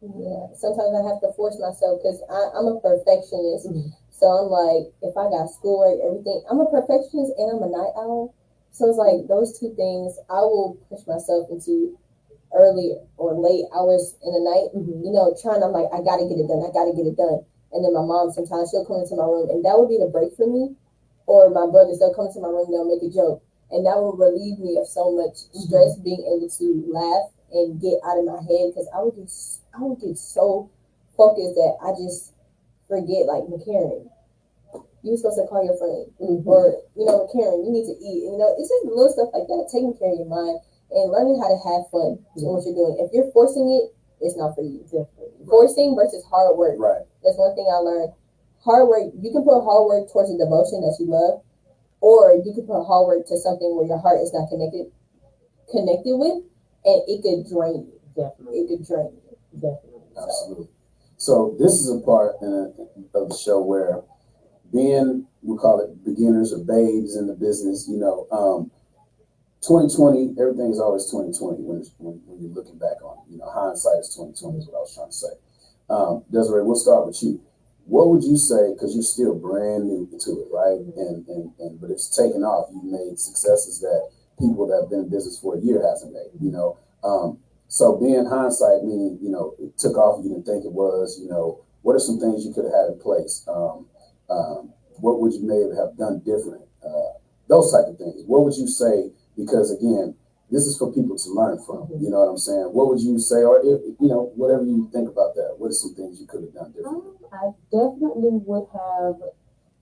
Yeah, sometimes I have to force myself, because I'm a perfectionist. So I'm like, if I got schoolwork, everything, I'm a perfectionist and I'm a night owl. So it's like those two things, I will push myself into early or late hours in the night, you know, I'm like, I got to get it done. And then my mom, sometimes she'll come into my room, and that would be the break for me. Or my brothers, they'll come to my room, they'll make a joke. And that will relieve me of so much stress, being able to laugh and get out of my head, because I would get so focused that I just forget, like, Mikarrin, you were supposed to call your friend, or, you know, Mikarrin, you need to eat. You know, it's just little stuff like that, taking care of your mind and learning how to have fun in what you're doing. If you're forcing it, it's not for you. Forcing versus hard work. That's one thing I learned. Hard work, you can put hard work towards a devotion that you love, or you can put hard work to something where your heart is not connected with, and it could drain you. It could drain you. Absolutely. So this is a part of the show where being, we call it beginners or babes in the business, you know, 2020, everything is always 2020 when you're looking back on it. You know, hindsight is 2020 is what I was trying to say. Desiree, we'll start with you. What would you say, because you're still brand new to it, right? And but it's taken off. You've made successes that people that have been in business for a year hasn't made, you know. So being hindsight, meaning, you know, it took off, you didn't think it was, you know, what are some things you could have had in place? What would you maybe have done different? Those type of things. What would you say? Because again, this is for people to learn from. You know what I'm saying? What would you say, or if, you know, whatever you think about that? What are some things you could have done different? I definitely would have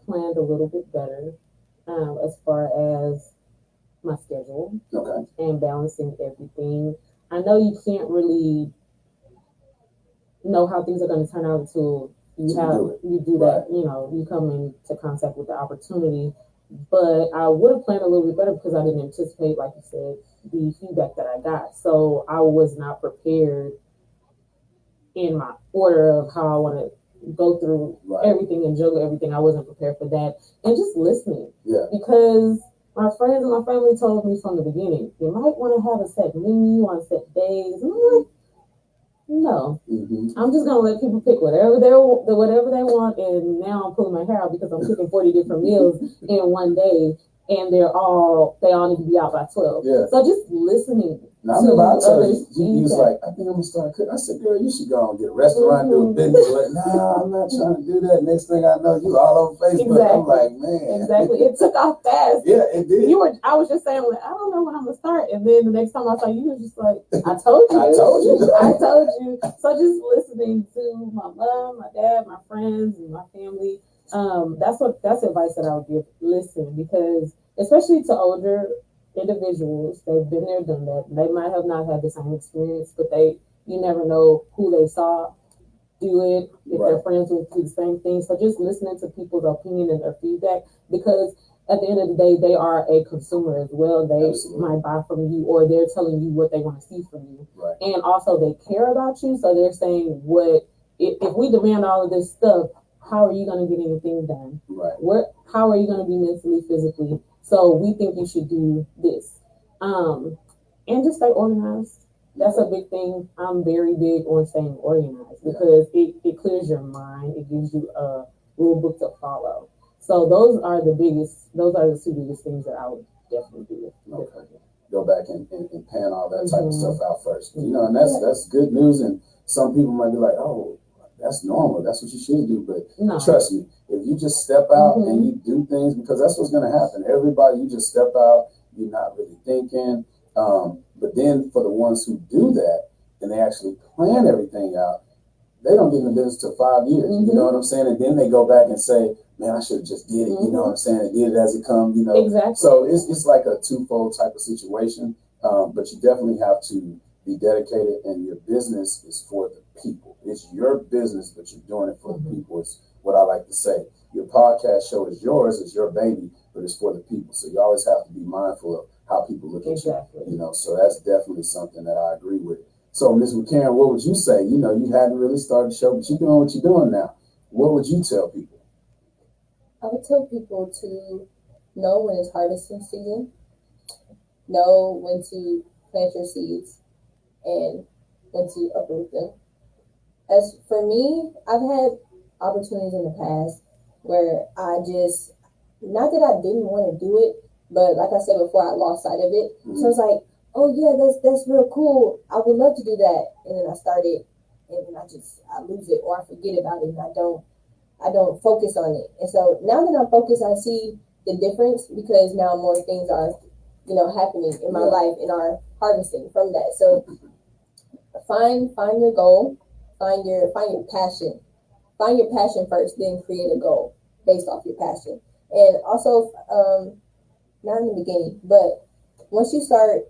planned a little bit better as far as my schedule and balancing everything. I know you can't really know how things are going to turn out until you do that. You know, you come into contact with the opportunity. But I would have planned a little bit better, because I didn't anticipate, like you said, the feedback that I got. So I was not prepared in my order of how I want to go through everything and juggle everything. I wasn't prepared for that. And just listening. Because my friends and my family told me from the beginning, you might want to have a set menu on set days. And I'm like, no. I'm just going to let people pick whatever they want. And now I'm pulling my hair out because I'm cooking 40 different meals in one day. and they all need to be out by 12. Yeah. So just listening. Now, I remember I told you was like, I think I'm gonna start cooking. I said, girl, you should go and get a restaurant, do a business. Like, nah, I'm not trying to do that. Next thing I know, you all over Facebook. Exactly. I'm like, man. Exactly. It took off fast. Yeah, it did. I was just saying, like, I don't know when I'm gonna start. And then the next time I saw you, was just like, I told you. I told you. I told you. So just listening to my mom, my dad, my friends, and my family. That's advice that I would give. Listen, because especially to older individuals, they've been there, done that. They might have not had the same experience, but you never know who they saw do it, if right. their friends would do the same thing. So just listening to people's opinion and their feedback, because at the end of the day, they are a consumer as well. They Absolutely. Might buy from you, or they're telling you what they want to see from you. Right. And also they care about you, so they're saying, if we demand all of this stuff, how are you going to get anything done? Right. How are you going to be mentally, physically? So we think you should do this. And just stay organized. That's a big thing. I'm very big on staying organized because it clears your mind. It gives you a rule book to follow. So those are the two biggest things that I would definitely do. Okay. Go back and pan all that type of stuff out first. You know, and that's good news. And some people might be like, oh, that's normal. That's what you should do. But trust me, if you just step out and you do things, because that's what's going to happen. Everybody, you just step out, you're not really thinking. But then for the ones who do that and they actually plan everything out, they don't get in the business till 5 years. You know what I'm saying? And then they go back and say, man, I should have just did it. You know what I'm saying? I did it as it comes, you know. Exactly. So it's like a twofold type of situation. But you definitely have to be dedicated, and your business is for the people. It's your business, but you're doing it for the people. It's what I like to say. Your podcast show is yours, it's your baby, but it's for the people. So you always have to be mindful of how people look at you. You know, so that's definitely something that I agree with. So, Ms. Mikarrin, what would you say? You know, you hadn't really started the show, but you're doing what you're doing now. What would you tell people? I would tell people to know when it's harvesting season, know when to plant your seeds, and when to uproot them. As for me, I've had opportunities in the past where I just, not that I didn't want to do it, but like I said before, I lost sight of it. So it's like, oh yeah, that's real cool. I would love to do that. And then I started, and then I lose it, or I forget about it, and I don't focus on it. And so now that I'm focused, I see the difference, because now more things are, happening in my life and are harvesting from that. So find your goal, find your passion. Find your passion first, then create a goal based off your passion. And also, not in the beginning, but once you start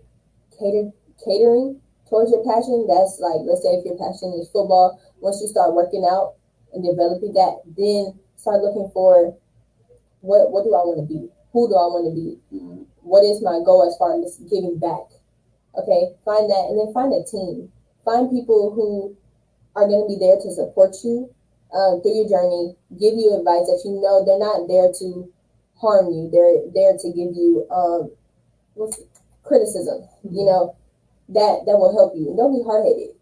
catering towards your passion, that's like, let's say if your passion is football, once you start working out and developing that, then start looking for what do I want to be? Who do I want to be? What is my goal as far as giving back? Okay, find that, and then find a team. Find people who are going to be there to support you through your journey, give you advice that they're not there to harm you. They're there to give you criticism, that will help you. And don't be hard-headed,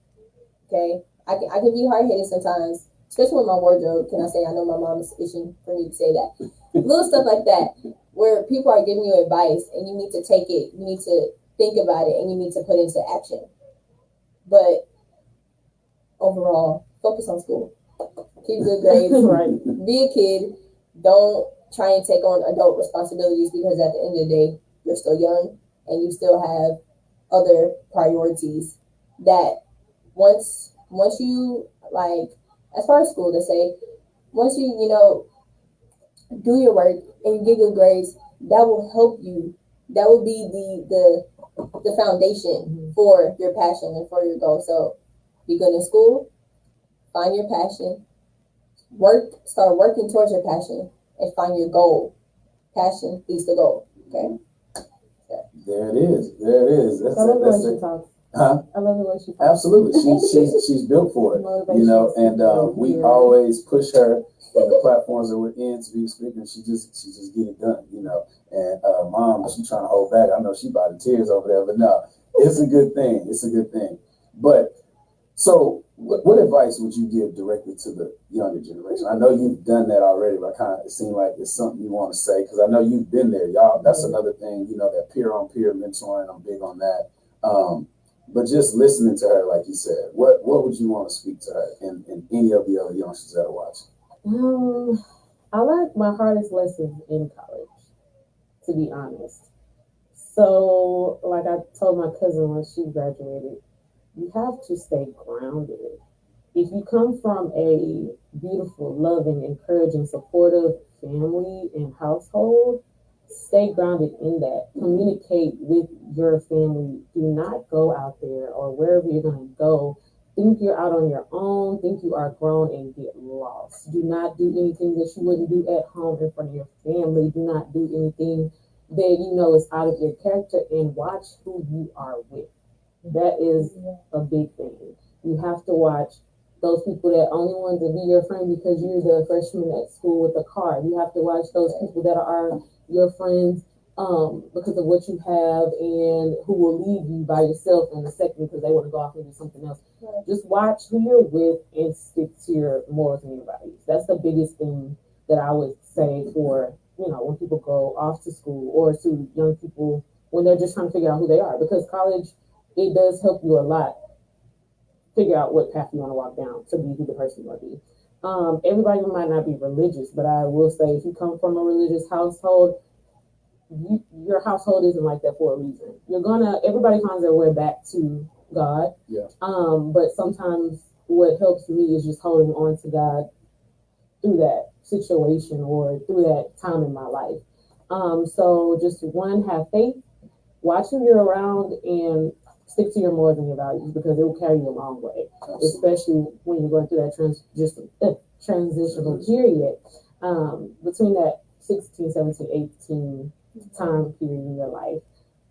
okay? I can be hard-headed sometimes, especially with my wardrobe. Can I say, I know my mom is itching for me to say that. Little stuff like that, where people are giving you advice and you need to take it, you need to think about it, and you need to put it into action. But overall, focus on school. Keep good grades. Right. Be a kid. Don't try and take on adult responsibilities, because at the end of the day, you're still young and you still have other priorities that once you, like, as far as school, to say, once you, do your work and you get good grades, that will help you. That will be the foundation for your passion and for your goal. So be good in school, find your passion, start working towards your passion, and find your goal. Passion leads to goal. Okay? There it is. I love the way she talks. Huh? I love the way she talks. Absolutely. She's built for it. And we always push her in the platforms that we're in to be speaking. She just get it done, And Mom, she's trying to hold back. I know she about to tears over there, but no, it's a good thing. But so What advice would you give directly to the younger generation? I know you've done that already, but it seems like it's something you want to say because I know you've been there, y'all. That's another thing, that peer-on-peer mentoring. I'm big on that. But just listening to her, like you said, what would you want to speak to her and any of the other youngsters that are watching? I learned my hardest lessons in college, to be honest. So, like I told my cousin when she graduated, you have to stay grounded. If you come from a beautiful, loving, encouraging, supportive family and household, stay grounded in that. Communicate with your family. Do not go out there or wherever you're going to go. Think you're out on your own. Think you are grown and get lost. Do not do anything that you wouldn't do at home in front of your family. Do not do anything that you know is out of your character, and watch who you are with. That is a big thing. You have to watch those people that only want to be your friend because you're the freshman at school with a card. You have to watch those people that are your friends because of what you have and who will leave you by yourself in a second because they want to go off and do something else. Right. Just watch who you're with and stick to your morals and your values. That's the biggest thing that I would say for, when people go off to school or to young people when they're just trying to figure out who they are, because college, it does help you a lot figure out what path you want to walk down to be who the person you want to be. Everybody might not be religious, but I will say if you come from a religious household, your household isn't like that for a reason. Everybody finds their way back to God. Yeah. But sometimes what helps me is just holding on to God through that situation or through that time in my life. So just have faith, watch who you're around, and stick to your morals and your values because it will carry you a long way. Absolutely. Especially when you're going through that transitional period between that 16, 17, 18 time period in your life.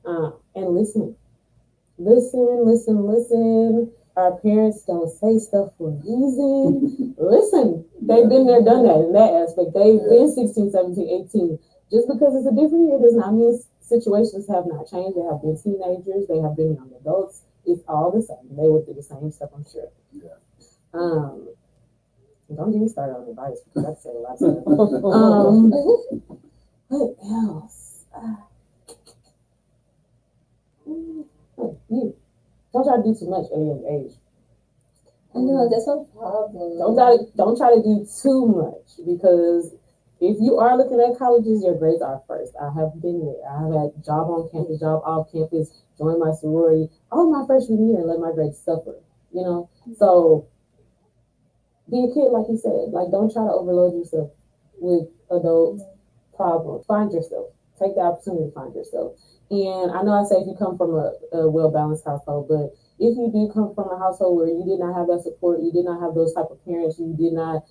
And listen. Our parents don't say stuff for a reason. Listen, they've been there, done that in that aspect. They've been 16, 17, 18. Just because it's a different year does not mean situations have not changed. They have been teenagers. They have been young adults. It's all the same. They would do the same stuff, I'm sure. Yeah. Don't get me started on advice because I say a lot of stuff. What else? Don't try to do too much at a young age. I know, that's a problem. Don't try to do too much because if you are looking at colleges, your grades are first. I have been there. I have had job on campus, job off campus, joined my sorority all my freshman year and let my grades suffer. So be a kid, like you said. Like, don't try to overload yourself with adult problems. Find yourself. Take the opportunity to find yourself. And I know I say if you come from a well-balanced household, but if you do come from a household where you did not have that support, you did not have those type of parents, you did not,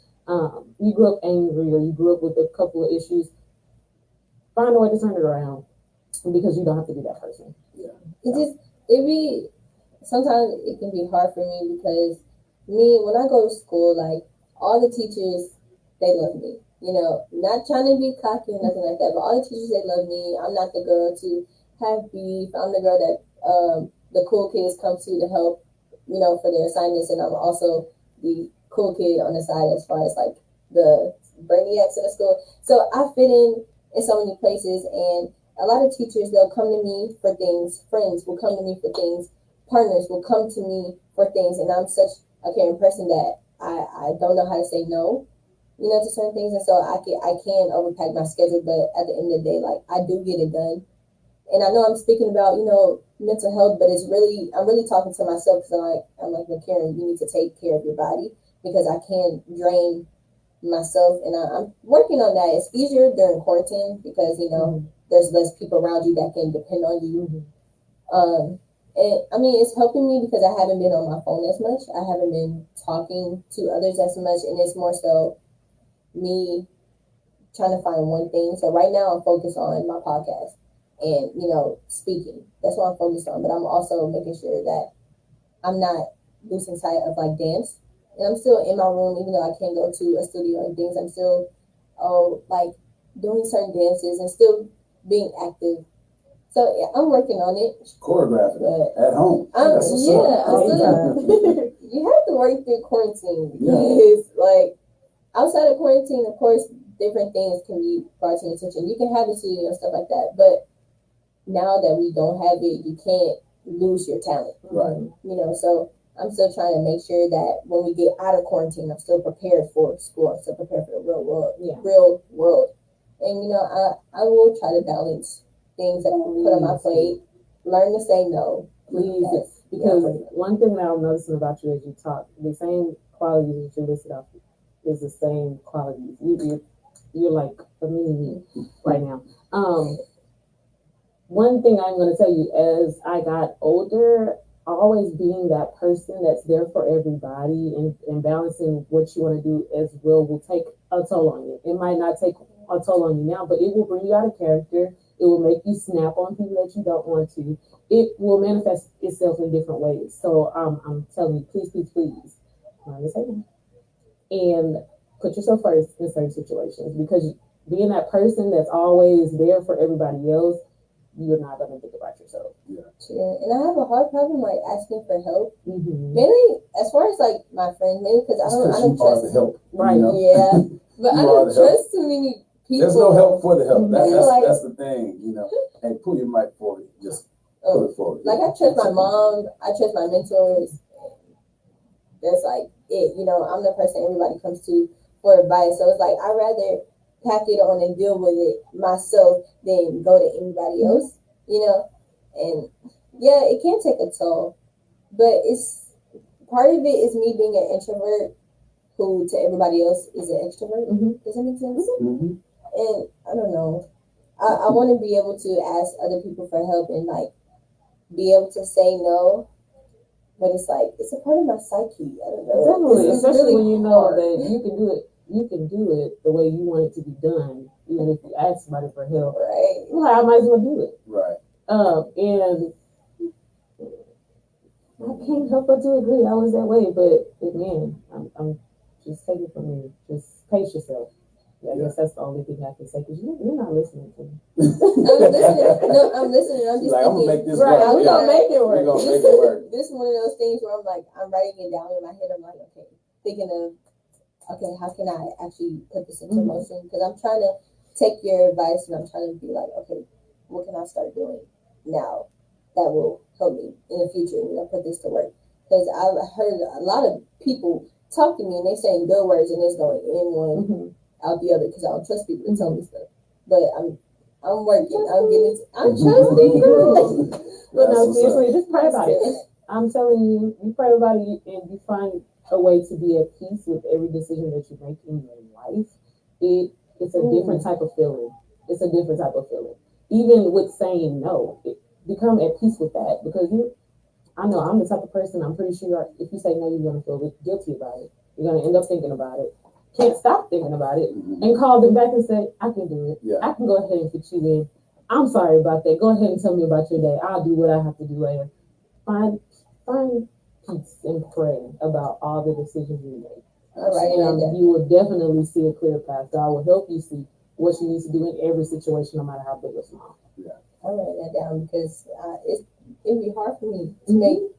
you grew up angry or you grew up with a couple of issues, find a way to turn it around because you don't have to be that person. Yeah. Sometimes it can be hard for me because when I go to school, like all the teachers, they love me. Not trying to be cocky or nothing like that, but all the teachers, they love me. I'm not the girl to have beef. I'm the girl that the cool kids come to help, for their assignments. And I'm also the cool kid on the side as far as like the brainiacs in the school. So I fit in so many places, and a lot of teachers, they'll come to me for things. Friends will come to me for things. Partners will come to me for things. And I'm such a caring person that I don't know how to say no, to certain things. And so I can overpack my schedule, but at the end of the day, like I do get it done. And I know I'm speaking about, mental health, but I'm really talking to myself because I'm like, Mikarrin, you need to take care of your body because I can't drain myself. And I'm working on that. It's easier during quarantine because, there's less people around you that can depend on you. And it's helping me because I haven't been on my phone as much. I haven't been talking to others as much. And it's more so me trying to find one thing. So right now I'm focused on my podcast and, speaking. That's what I'm focused on. But I'm also making sure that I'm not losing sight of like dance. And I'm still in my room, even though I can't go to a studio and things. I'm still doing certain dances and still being active. So I'm working on it. Choreographing at home. I'm still you have to work through quarantine because, like, outside of quarantine, of course, different things can be brought to your attention. You can have a studio and stuff like that, but now that we don't have it, you can't lose your talent. Right. You know, so I'm still trying to make sure that when we get out of quarantine, I'm still prepared for school. I'm still prepared for the real world. Real world. And, you know, I will try to balance things that I put on my plate. Learn to say no. Please. Because one thing that I'm noticing about you as you talk, the same qualities that you listed off is the same qualities. You're like a mini me right now. One thing I'm going to tell you, as I got older, always being that person that's there for everybody and balancing what you want to do as well will take a toll on you. It might not take a toll on you now, but it will bring you out of character. It will make you snap on people that you don't want to. It will manifest itself in different ways. So I'm telling you, please, please, please, learn to say no. And put yourself first in certain situations, because being that person that's always there for everybody else, you're not going to think about yourself. Yeah. And I have a hard problem like asking for help. Mainly as far as like my friends, mainly because I don't trust the help. Right. You know? Yeah. But I don't trust too many people. There's no help for the help. That's the thing, you know. Hey, pull your mic forward. Just pull it forward. Like I trust my mom. I trust my mentors. That's like it. You know, I'm the person everybody comes to for advice. So it's like I'd rather pack it on and deal with it myself than go to anybody else, you know. And yeah, it can take a toll, but it's part of it is me being an introvert who to everybody else is an extrovert. Does that make sense? And I don't know, I want to be able to ask other people for help and like be able to say no, but it's like it's a part of my psyche. I don't know. Definitely, especially really when you know hard. that you can do it. You can do it the way you want it to be done, even if you ask somebody for help. Right. Well, I might as well do it. Right. And I can't help but to agree. I was that way, but man, I'm just take it from me. Just pace yourself. I guess that's the only thing I can say, because you're not listening to me. I'm listening. I'm just like, thinking. I'm gonna make this right, work. We're gonna make it work. We're gonna make it work. This is one of those things where I'm like, I'm writing it down in my head. I'm like, okay, thinking of, okay, how can I actually put this into motion? Because I'm trying to take your advice and I'm trying to be like, okay, what can I start doing now that will help me in the future? You know, put this to work. Because I've heard a lot of people talk to me and they saying good words and it's going in one out the other because I don't trust people to tell me stuff. But I'm working. I'm trusting you. But no, seriously, just pray about it. I'm telling you, you pray about it and you find a way to be at peace with every decision that you make in your life. It's a different type of feeling. It's a different type of feeling. Even with saying no, become at peace with that, because I know I'm the type of person, I'm pretty sure if you say no, you're going to feel guilty about it. You're going to end up thinking about it. Can't stop thinking about it and call them back and say, I can do it. Yeah. I can go ahead and fit you in. I'm sorry about that. Go ahead and tell me about your day. I'll do what I have to do later. Find peace and pray about all the decisions you make. All right, and you will definitely see a clear path. God will help you see what you need to do in every situation, no matter how big or small. Yeah. I'll write that down because it'd be hard for me to make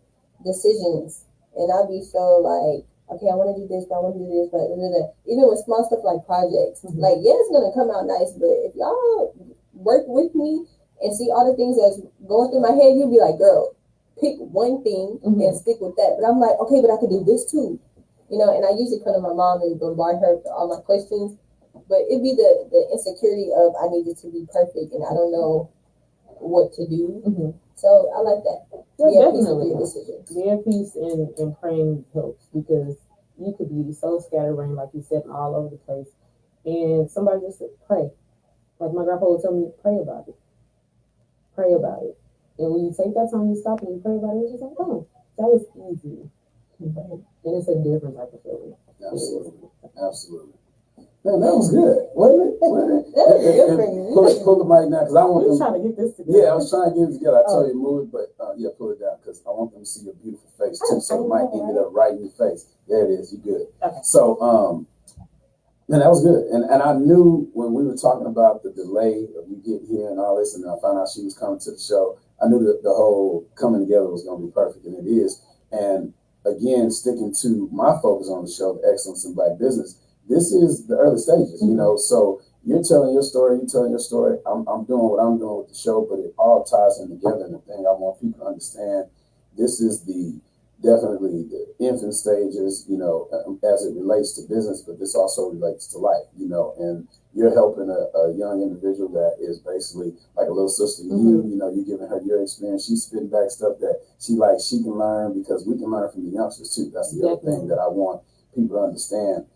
decisions, and I'd be so like, okay, I want to do this, but I want to do this, but even with small stuff like projects, like it's gonna come out nice, but if y'all work with me and see all the things that's going through my head, you'll be like, girl, pick one thing and stick with that. But I'm like, okay, but I could do this too, you know. And I usually come to my mom and bombard her with all my questions, but it'd be the insecurity of I need it to be perfect and I don't know what to do. So I like that. Yeah, definitely. Be at peace and praying helps, because you could be so scatterbrained, like you said, all over the place. And somebody just said, pray. Like my grandpa would tell me, pray about it. Pray about it. And when you take that time, you stop and you pray about it, it's just like, oh, that was easy. And it's a different type of feeling. Absolutely. Absolutely. Man, that was good, wasn't it? Pull the mic down, because I want them. Trying to get this together. Yeah, I was trying to get it together. I told you to move it, but pull it down, because I want them to see your beautiful face too. So the mic can get up right in your face. There it is. You good? Okay. So, man, that was good. And I knew when we were talking about the delay of you getting here and all this, and I found out she was coming to the show, I knew that the whole coming together was going to be perfect, and it is. And again, sticking to my focus on the show, the Excellence in Black Business, this is the early stages, you know, so you're telling your story, I'm doing what I'm doing with the show, but it all ties in together. And the thing I want people to understand, this is definitely the infant stages, you know, as it relates to business, but this also relates to life, you know, and you're helping a young individual that is basically like a little sister to you, you know, you're giving her your experience. She's spitting back stuff that she can learn, because we can learn from the youngsters too. That's the other thing that I want people to understand.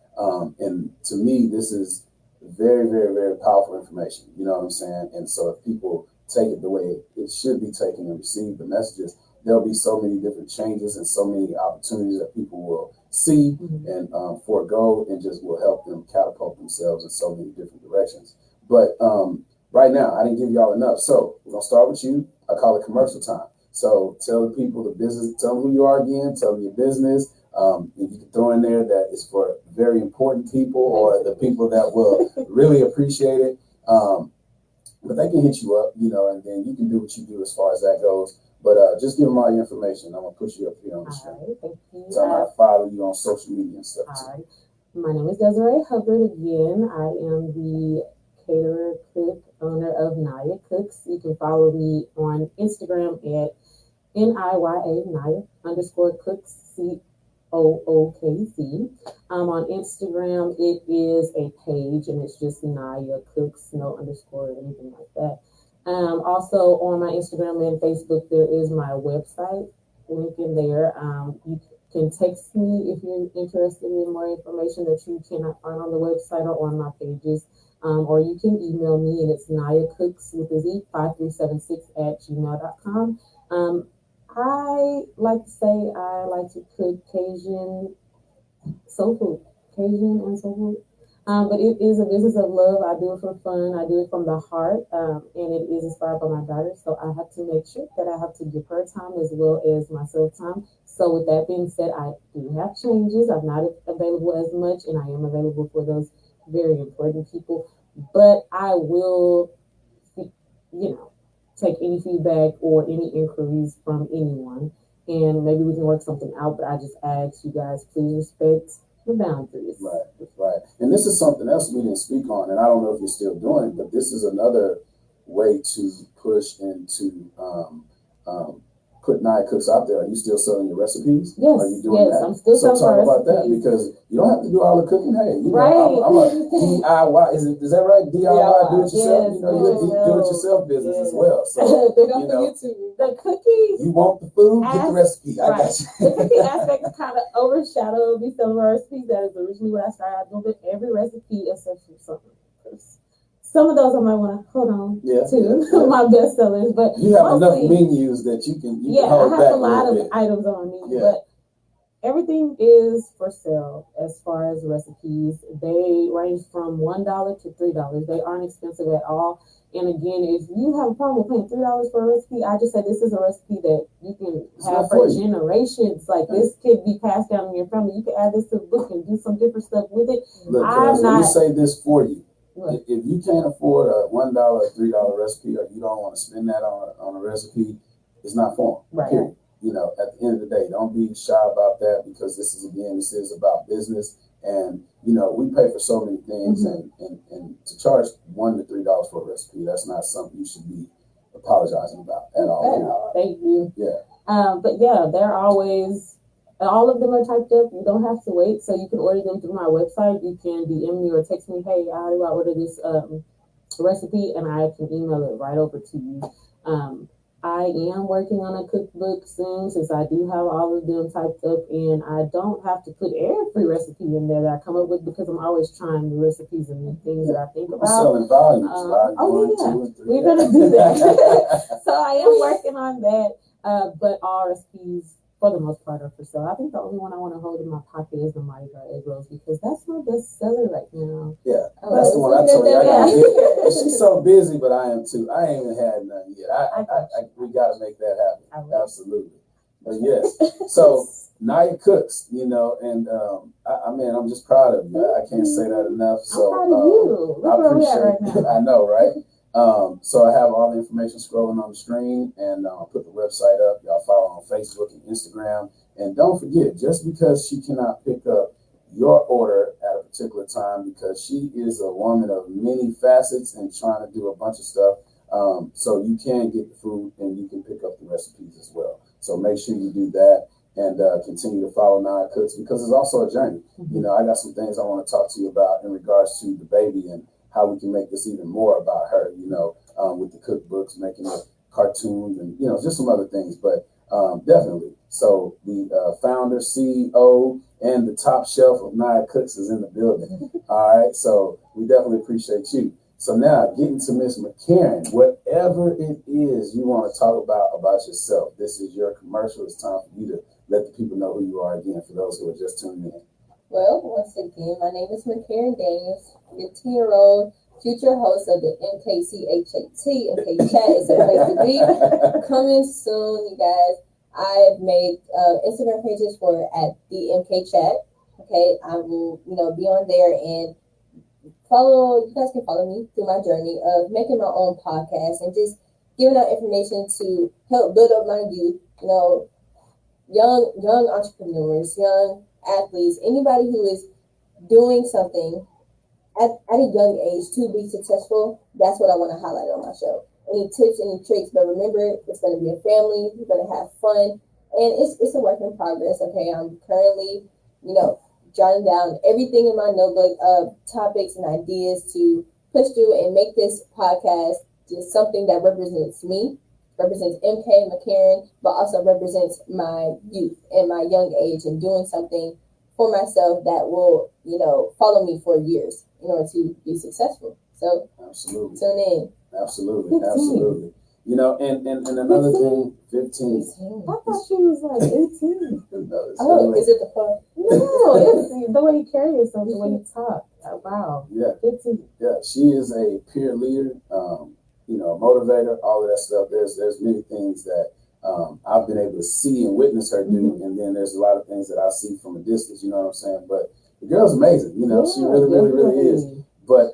And to me, this is very, very, very powerful information, you know what I'm saying? And so if people take it the way it should be taken and receive the messages, there'll be so many different changes and so many opportunities that people will see and forego, and just will help them catapult themselves in so many different directions. But right now, I didn't give y'all enough. So we're going to start with you. I call it commercial time. So tell the people the business, tell them who you are again, tell them your business. And you can throw in there that it's for very important people or the people that will really appreciate it. But they can hit you up, you know, and then you can do what you do as far as that goes. But just give them all your information. I'm going to push you up here on the show. All right, thank you. So I'm going to follow you on social media and stuff. All right. My name is Desiree Hubbard again. I am the caterer, cook, owner of NIYA COOKZ. You can follow me on Instagram at NIYA, NIYA_COOKZ, COOKZ. On Instagram, it is a page, and it's just NIYA COOKZ, no underscore or anything like that. Also on my Instagram and Facebook, there is my website link in there. You can text me if you're interested in more information that you cannot find on the website or on my pages. Or you can email me, and it's NIYACOOKZ with a Z 5376@gmail.com. I like to say I like to cook Cajun soul food, Cajun and soul food. But it is a business of love. I do it for fun. I do it from the heart, and it is inspired by my daughter. So I have to make sure that I have to give her time as well as myself time. So with that being said, I do have changes. I'm not available as much, and I am available for those very important people. But I will, take any feedback or any inquiries from anyone, and maybe we can work something out. But I just ask you guys, please respect the boundaries. Right. And this is something else we didn't speak on, and I don't know if you're still doing it, but this is another way to push into put NIYA COOKZ out there. Are you still selling your recipes? Yes. Are you doing that? I'm still selling talk about recipes. that, because you don't have to do all the cooking. Hey, right. I'm a DIY. Is that right? DIY, do it yourself. Yes, You're a do it yourself business as well. So the cookies. You want the food, get the recipe. I got you. The cookie aspect kind of overshadowed me selling my recipes. That is originally what I started doing with every recipe except for something. Some of those I might want to hold on to my best sellers, but you have enough menus that you can hold back. I have a lot of items on me, but everything is for sale as far as recipes. They range from $1 to $3. They aren't expensive at all. And again, if you have a problem with paying $3 for a recipe, I just said this is a recipe that you can have for generations. Like this could be passed down in your family. You can add this to the book and do some different stuff with it. Look, let me say this for you. If you can't afford a $1 or $3 recipe, or you don't want to spend that on a recipe, it's not for them. Right. Period. At the end of the day, don't be shy about that, because this is about business, and we pay for so many things, and to charge $1 to $3 for a recipe, that's not something you should be apologizing about at all. Thank you. Yeah. But yeah, they're always. All of them are typed up. You don't have to wait. So you can order them through my website. You can DM me or text me, hey, how do I order this recipe? And I can email it right over to you. I am working on a cookbook soon, since I do have all of them typed up. And I don't have to put every recipe in there that I come up with, because I'm always trying new recipes and new things that I think about. Selling volumes. We're going to do that. So I am working on that. But all recipes, for the most part, are for sale. I think the only one I want to hold in my pocket is the Mardi Gras egg rolls, because that's my best seller right now. Yeah, that's the one I told you I gotta get. She's so busy, but I am too. I ain't even had none yet. We got to make that happen. Absolutely. But yes, so NIYA COOKZ, and I'm just proud of you. I can't say that enough. So I'm proud of you. I appreciate it. I know, right? So I have all the information scrolling on the screen, and I'll put the website up. Y'all follow on Facebook and Instagram. And don't forget, just because she cannot pick up your order at a particular time, because she is a woman of many facets and trying to do a bunch of stuff, so you can get the food and you can pick up the recipes as well. So make sure you do that, and continue to follow NIYA COOKZ, because it's also a journey. You know, I got some things I want to talk to you about in regards to the baby and how we can make this even more about her, you know, with the cookbooks, making it cartoons and, you know, just some other things. But definitely. So the founder, CEO, and the top shelf of NIYA COOKZ is in the building. All right. So we definitely appreciate you. So now getting to Miss Mikarrin, whatever it is you want to talk about yourself, this is your commercial. It's time for you to let the people know who you are again, for those who are just tuning in. Well, once again, my name is Mikarrin Daniels, 15-year-old future host of the MKCHAT. MKChat is the place to be. Coming soon, you guys. I have made Instagram pages for at the MKChat. Okay, I will, be on there and follow. You guys can follow me through my journey of making my own podcast and just giving out information to help build up my youth. Young entrepreneurs, young athletes, anybody who is doing something at a young age to be successful. That's what I want to highlight on my show. Any tips, any tricks, but remember, it's going to be a family. You're going to have fun, and it's a work in progress. Okay, I'm currently, jotting down everything in my notebook of topics and ideas to push through and make this podcast just something that represents me, represents MK Mikarrin, but also represents my youth and my young age, and doing something for myself that will, follow me for years in order to be successul. So absolutely, tune in. Absolutely, 15. Absolutely. And another thing, 15. I thought she was like 18. No, is it the fun? No, it's the way you carry yourself, the way you talk. Wow. Yeah. 15. Yeah, she is a peer leader, motivator, all of that stuff. There's many things that I've been able to see and witness her do, and then there's a lot of things that I see from a distance, you know what I'm saying? But the girl's amazing, she really is. But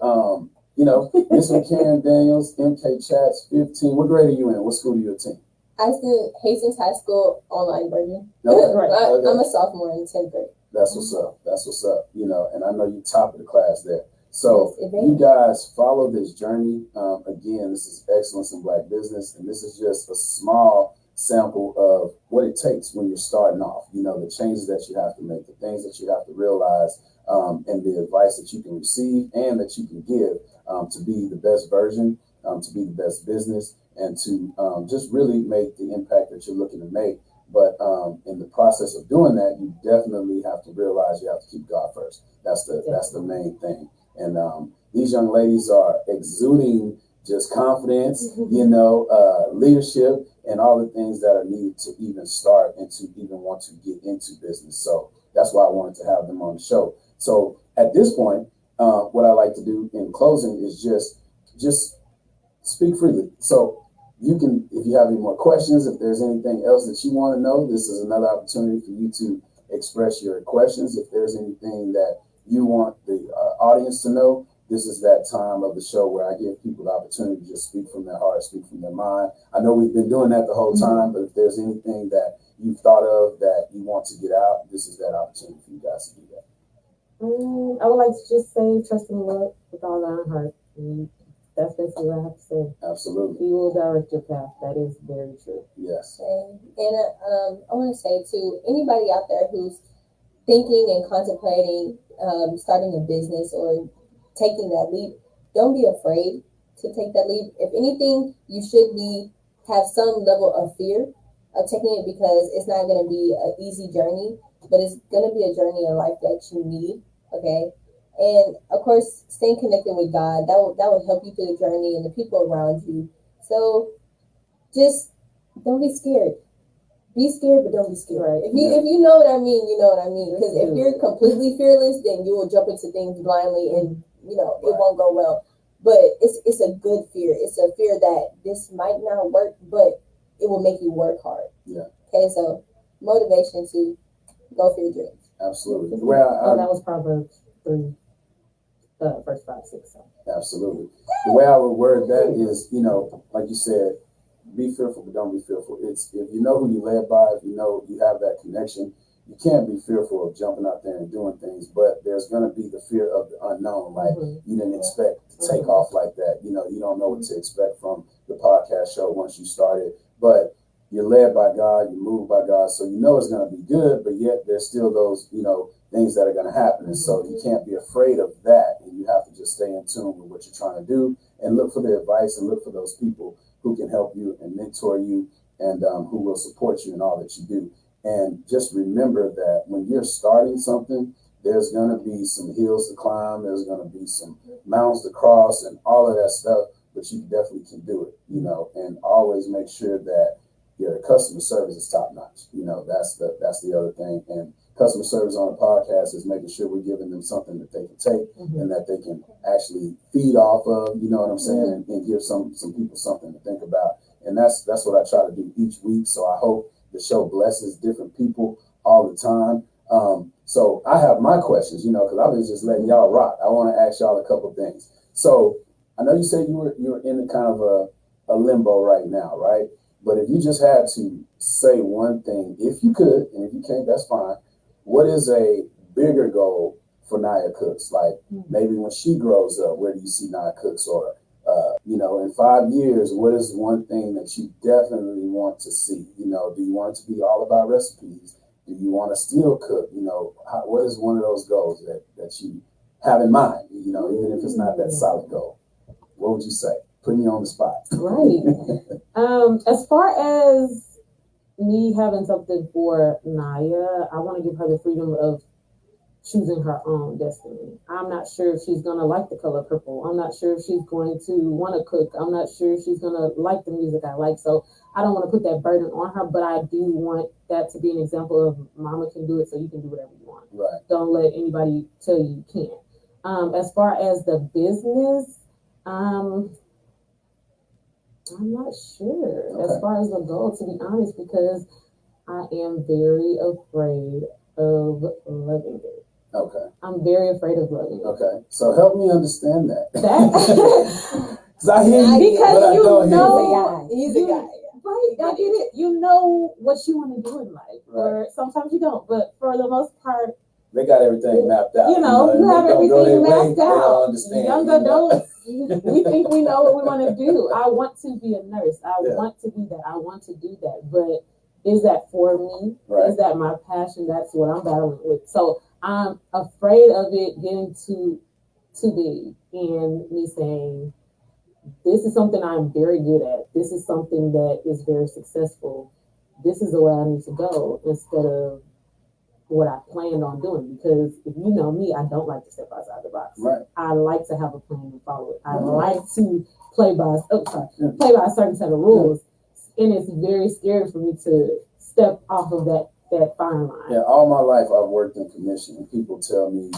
Miss Mikarrin Daniels, MK Chats, 15. What grade are you in? What school do you attend? I attend Hastings High School online version. Okay. Right. I'm a sophomore in 10th grade. That's what's up. That's what's up. And I know you're top of the class there. So you guys follow this journey. Again, this is Excellence in Black Business, and this is just a small sample of what it takes when you're starting off. The changes that you have to make, the things that you have to realize, and the advice that you can receive and that you can give to be the best version, to be the best business, and to just really make the impact that you're looking to make. But in the process of doing that, you definitely have to realize you have to keep God first. That's the main thing. And these young ladies are exuding just confidence, leadership, and all the things that are needed to even start and to even want to get into business. So that's why I wanted to have them on the show. So at this point, what I like to do in closing is just speak freely. So you can, if you have any more questions, if there's anything else that you want to know, this is another opportunity for you to express your questions. If there's anything that you want the audience to know, this is that time of the show where I give people the opportunity to just speak from their heart, speak from their mind. I know we've been doing that the whole time, but if there's anything that you've thought of that you want to get out, this is that opportunity for you guys to do that. I would like to just say, trust in the Lord with all thine heart. That's basically what I have to say. Absolutely. He will direct your path. That is very true. Yes. And I want to say to anybody out there who's thinking and contemplating starting a business or taking that leap, don't be afraid to take that leap. If anything, you should have some level of fear of taking it, because it's not going to be an easy journey, but it's going to be a journey in life that you need. Okay. And of course, staying connected with God, that will help you through the journey and the people around you. So just don't be scared. Be scared, but don't be scared. If you know what I mean, you know what I mean. Because if you're completely fearless, then you will jump into things blindly, and it won't go well. But it's a good fear. It's a fear that this might not work, but it will make you work hard. Yeah. Okay, so motivation to go for your dreams. Absolutely. Well, that was Proverbs 3. first 5, 6. So. Absolutely. The way I would word that is, like you said, be fearful, but don't be fearful. It's if you know who you led by, if you know you have that connection, you can't be fearful of jumping out there and doing things. But there's going to be the fear of the unknown. Like you didn't expect to take off like that. You don't know what to expect from the podcast show once you started. But you're led by God, you're moved by God, so it's going to be good. But yet there's still those things that are going to happen, and so you can't be afraid of that. And you have to just stay in tune with what you're trying to do and look for the advice and look for those people who can help you and mentor you and who will support you in all that you do. And just remember that when you're starting something, there's going to be some hills to climb, there's going to be some mountains to cross and all of that stuff, but you definitely can do it, and always make sure that your customer service is top notch. That's the other thing. And customer service on a podcast is making sure we're giving them something that they can take and that they can actually feed off of, you know what I'm saying, and give some people something to think about. And that's what I try to do each week. So I hope the show blesses different people all the time. So I have my questions, because I've been just letting y'all rock. I want to ask y'all a couple things. So I know you said you were in a kind of a limbo right now, right? But if you just had to say one thing, if you could, and if you can't, that's fine. What is a bigger goal for NIYA COOKZ? Like maybe when she grows up, where do you see NIYA COOKZ? Or, in 5 years, what is one thing that you definitely want to see? Do you want it to be all about recipes? Do you want to still cook? What is one of those goals that you have in mind? Even if it's not that solid goal, what would you say? Putting you on the spot. Right. As far as me having something for NIYA, I want to give her the freedom of choosing her own destiny. I'm not sure if she's going to like the color purple. I'm not sure if she's going to want to cook. I'm not sure if she's going to like the music I like. So I don't want to put that burden on her, but I do want that to be an example of mama can do it, so you can do whatever you want. Right. Don't let anybody tell you can't. As far as the business, I'm not sure as far as the goal, to be honest, because I am very afraid of loving it. Okay. I'm very afraid of loving it. Okay. So help me understand that. Because I hear you, because he's a guy. Right, I get it. You know what you want to do in life, or sometimes you don't. But for the most part, they got everything mapped out. You have everything mapped out. Young adults, we think we know what we want to do. I want to be a nurse. I want to be that. I want to do that. But is that for me? Right. Is that my passion? That's what I'm battling with. So I'm afraid of it getting too big and me saying, this is something I'm very good at. This is something that is very successful. This is the way I need to go, instead of what I planned on doing. Because if you know me, I don't like to step outside the box. Right. I like to have a plan and follow it. I like to play by a certain set of rules. And it's very scary for me to step off of that fine line. Yeah, all my life I've worked in commission, and people tell me,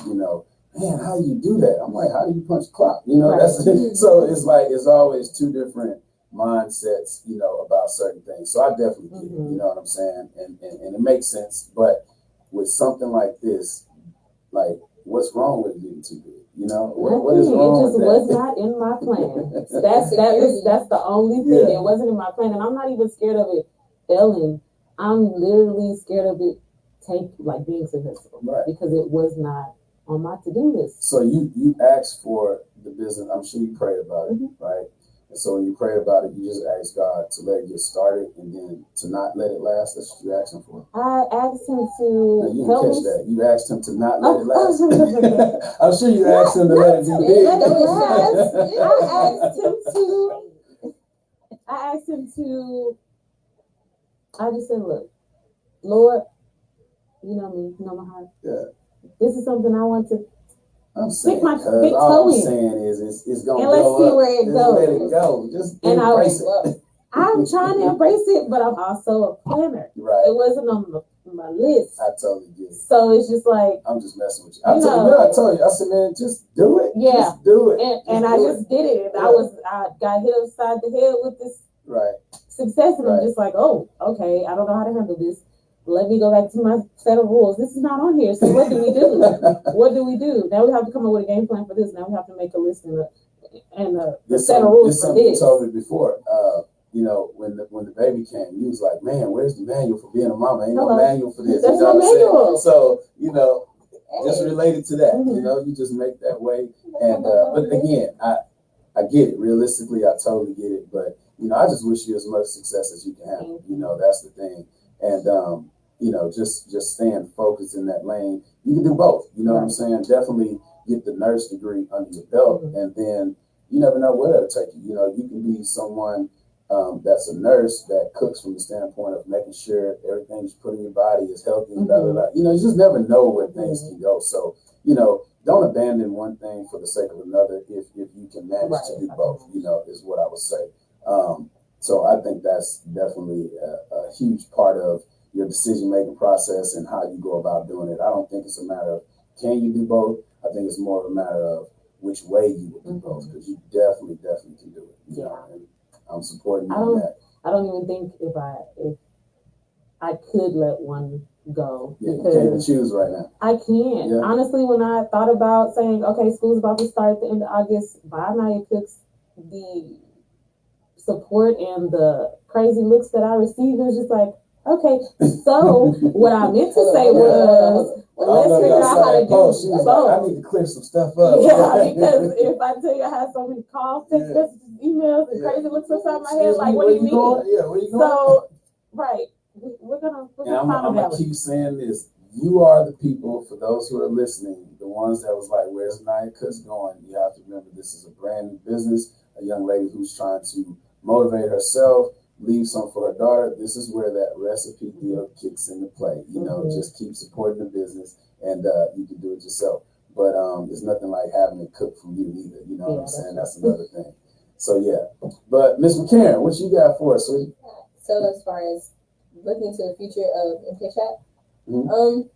man, how do you do that? I'm like, how do you punch a clock? That's so it's like it's always two different mindsets, about certain things. So I definitely get it, you know what I'm saying? And it makes sense. But with something like this, like, what's wrong with it getting too big? What is wrong with that? It just was not in my plan. That's the only thing. Yeah. It wasn't in my plan, and I'm not even scared of it failing. I'm literally scared of it being successful, right? Because it was not on my to-do list. So you asked for the business. I'm sure you prayed about it, right? And so when you prayed about it, you just asked God to let it get started and then to not let it last. That's what you asked him for. I asked him to you help catch me. that. You asked him to not let it last. I'm sure you asked him to let it be big. I just said, look, Lord, you know me, you know my heart. Yeah. This is something I want to stick my big all toe I'm in. saying is it's gonna and let's go see up. where it Just goes. let it go. Just And embrace it. I'm trying to embrace it, but I'm also a planner. Right. It wasn't on my list. I totally get it. So it's just like, I'm just messing with you. I told you. I said, man, just do it. Yeah. Just do it. And I just did it. And I got hit upside the head with this success, and I'm just like, oh, okay, I don't know how to handle this. let me go back to my set of rules. This is not on here. So what do we do? What do we do? Now we have to come up with a game plan for this. Now we have to make a list and a set of rules for this. You told me before. You know, when the baby came, you was like, man, where's the manual for being a mama? Ain't no manual for this. There's no manual. So, you know, just related to that, you know, you just make that way. And but again, I get it. Realistically, I totally get it. But, you know, I just wish you as much success as you can have. You know, that's the thing. And you know, just staying focused in that lane. You can do both. You know what I'm saying? Definitely get the nurse degree under your belt, and then you never know where that'll take you. You know, you can be someone that's a nurse that cooks from the standpoint of making sure everything you put in your body is healthy and blah, blah, blah. You know, you just never know where things can go. So, you know, don't abandon one thing for the sake of another if you can manage to do both, you know, is what I would say. So I think that's definitely a huge part of your decision-making process and how you go about doing it. I don't think it's a matter of can you do both. I think it's more of a matter of which way you would do both, because you definitely can do it. You know, and I'm supporting you on that. I don't even think if I could let one go. Yeah, you can't even choose right now. I can't. Yeah. Honestly, when I thought about saying, okay, school's about to start at the end of August, by NIYA COOKZ, the support and the crazy looks that I received, it was just like, okay, so what I meant to say was, let's figure out how to do both. Like, I need to clear some stuff up. Yeah, because if I tell you I had so many calls, text messages, emails, and crazy looks inside my head, like, what do you mean? Yeah, where you going? So, right, we're gonna I'm gonna keep saying this. You are the people, for those who are listening, the ones that was like, where's NIYA COOKZ going? You have to remember this is a brand new business, a young lady who's trying to motivate herself, leave some for her daughter. This is where that recipe deal kicks into play. You know, just keep supporting the business, and you can do it yourself. But there's nothing like having it cooked from you either. You know what I'm saying? That's another thing. So yeah. But Miss Mikarrin, what you got for us, sweetie? So as far as looking to the future of MK Chat, one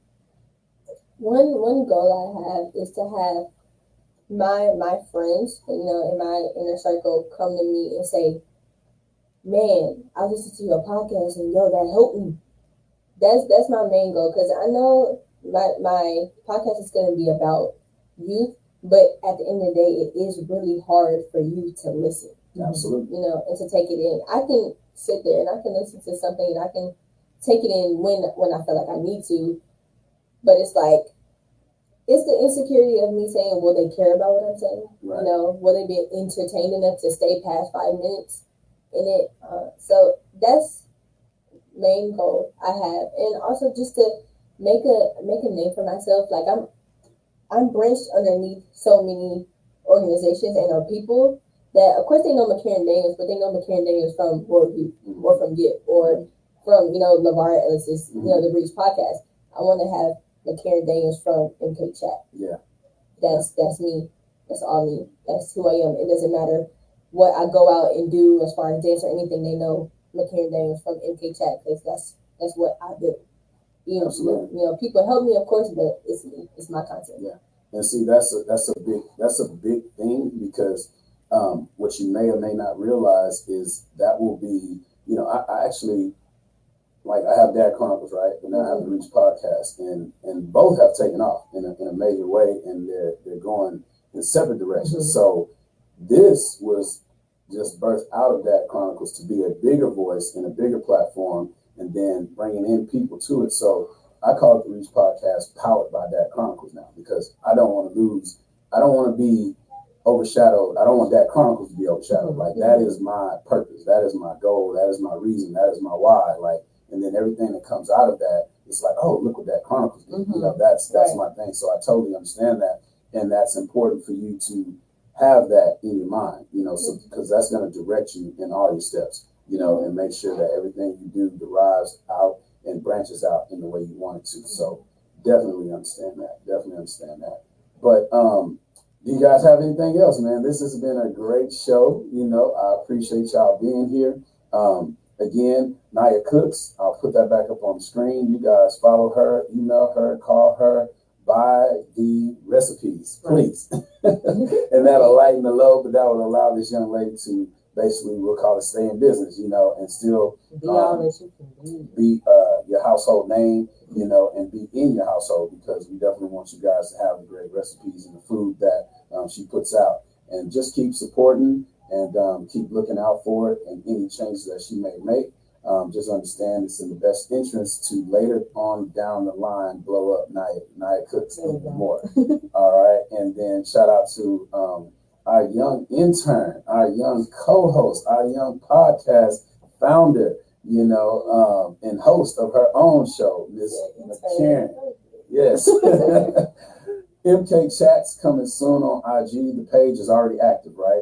goal I have is to have my friends, you know, in my inner circle come to me and say, man, I listened to your podcast and yo, that helped me. That's my main goal, because I know my podcast is going to be about youth, but at the end of the day, it is really hard for you to listen. Absolutely. You know, and to take it in. I can sit there and I can listen to something and I can take it in when I feel like I need to, but it's like, it's the insecurity of me saying, will they care about what I'm saying? Right. You know, will they be entertained enough to stay past 5 minutes in it? So that's main goal I have, and also just to make a name for myself. Like I'm branched underneath so many organizations and people that, of course, they know Mikarrin Daniels, but they know Mikarrin Daniels from World Youth or from GIP or from, you know, LeVar Ellis's, you know, the Breach podcast. I want to have Mikarrin Daniels from MK Chat. Yeah. That's me. That's all me. That's who I am. It doesn't matter what I go out and do as far as dance or anything. They know Mikarrin Daniels from MK Chat, because that's what I do. You know, absolutely. You know, people help me, of course, but it's me. It's my content. Yeah. And see, that's a big thing, because what you may or may not realize is that will be, you know, I actually, like, I have Dad Chronicles, right? And then I have the Reach podcast, and both have taken off in a major way, and they're going in separate directions. So this was just birthed out of Dad Chronicles to be a bigger voice and a bigger platform, and then bringing in people to it. So I call it the Reach podcast, powered by Dad Chronicles now, because I don't want to be overshadowed. I don't want Dad Chronicles to be overshadowed. Like, that is my purpose. That is my goal. That is my reason. That is my why. Like, and then everything that comes out of that, it's like, oh, look what Dad Chronicles did. You know, that's my thing. So I totally understand that. And that's important for you to have that in your mind, you know, so, because that's going to direct you in all your steps, you know, and make sure that everything you do derives out and branches out in the way you want it to. So definitely understand that. But do you guys have anything else, man? This has been a great show. You know, I appreciate y'all being here. Again, NIYA COOKZ, I'll put that back up on the screen. You guys follow her, email her, call her, buy the recipes, please. And that'll lighten the load, but that will allow this young lady to basically, we'll call it, stay in business, you know, and still be all that you can be. be your household name, you know, and be in your household, because we definitely want you guys to have the great recipes and the food that she puts out. And just keep supporting and keep looking out for it, and any changes that she may make. Just understand it's in the best interest to later on down the line blow up NIYA COOKZ even more. All right. And then shout out to our young intern, our young co-host, our young podcast founder, you know, and host of her own show, Miss Mikarrin. Yes. MK Chats coming soon on IG. The page is already active, right?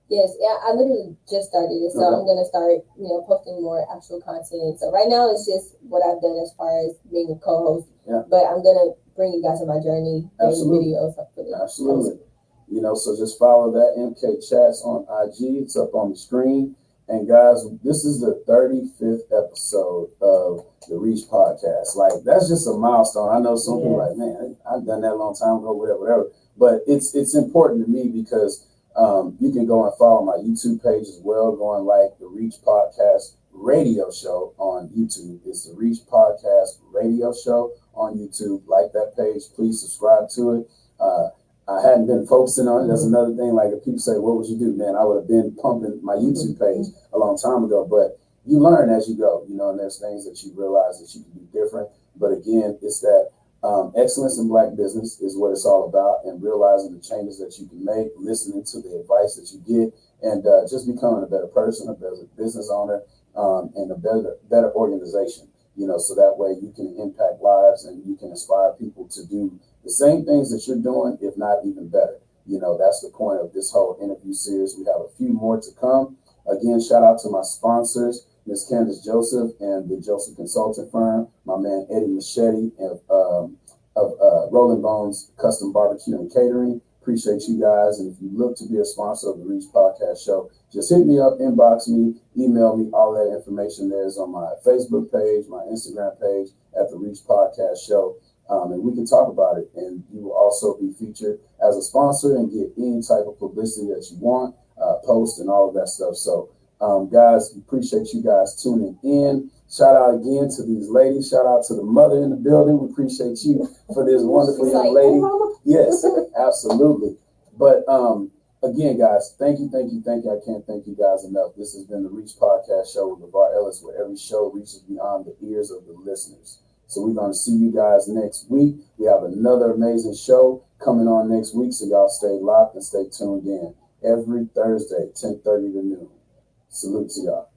Yes, yeah, I literally just started it, so I'm gonna start, you know, posting more actual content. So right now it's just what I've done as far as being a co-host, but I'm gonna bring you guys on my journey, daily videos. Absolutely. You know, so just follow that MK Chats on IG. It's up on the screen. And guys, this is the 35th episode of the Reach podcast. Like, that's just a milestone. I know some people are like, man, I've done that a long time ago, whatever. But it's important to me because you can go and follow my YouTube page as well. Go and like the Reach Podcast Radio Show on YouTube. It's the Reach Podcast Radio Show on YouTube. Like that page. Please subscribe to it. I hadn't been focusing on it. That's another thing. Like, if people say, what would you do? Man, I would have been pumping my YouTube page a long time ago. But you learn as you go, you know, and there's things that you realize that you can do different. But again, it's that excellence in Black business is what it's all about, and realizing the changes that you can make, listening to the advice that you get, and just becoming a better person, a better business owner, and a better organization, you know, so that way you can impact lives and you can inspire people to do the same things that you're doing, if not even better. You know, that's the point of this whole interview series. We have a few more to come. Again, shout out to my sponsors, Ms. Candace Joseph and the Joseph Consulting Firm, my man Eddie Machete of Rolling Bones Custom Barbecue and Catering. Appreciate you guys. And if you look to be a sponsor of the Reach Podcast Show, just hit me up, inbox me, email me. All that information there is on my Facebook page, my Instagram page at the Reach Podcast Show. And we can talk about it. And you will also be featured as a sponsor and get any type of publicity that you want, post and all of that stuff. So, guys, appreciate you guys tuning in. Shout out again to these ladies. Shout out to the mother in the building. We appreciate you for this wonderful young lady. Yes, absolutely. But again, guys, thank you. I can't thank you guys enough. This has been the Reach Podcast Show with LeVar Ellis, where every show reaches beyond the ears of the listeners. So we're going to see you guys next week. We have another amazing show coming on next week, so y'all stay locked and stay tuned in every Thursday, 10:30 to noon. Salute to y'all.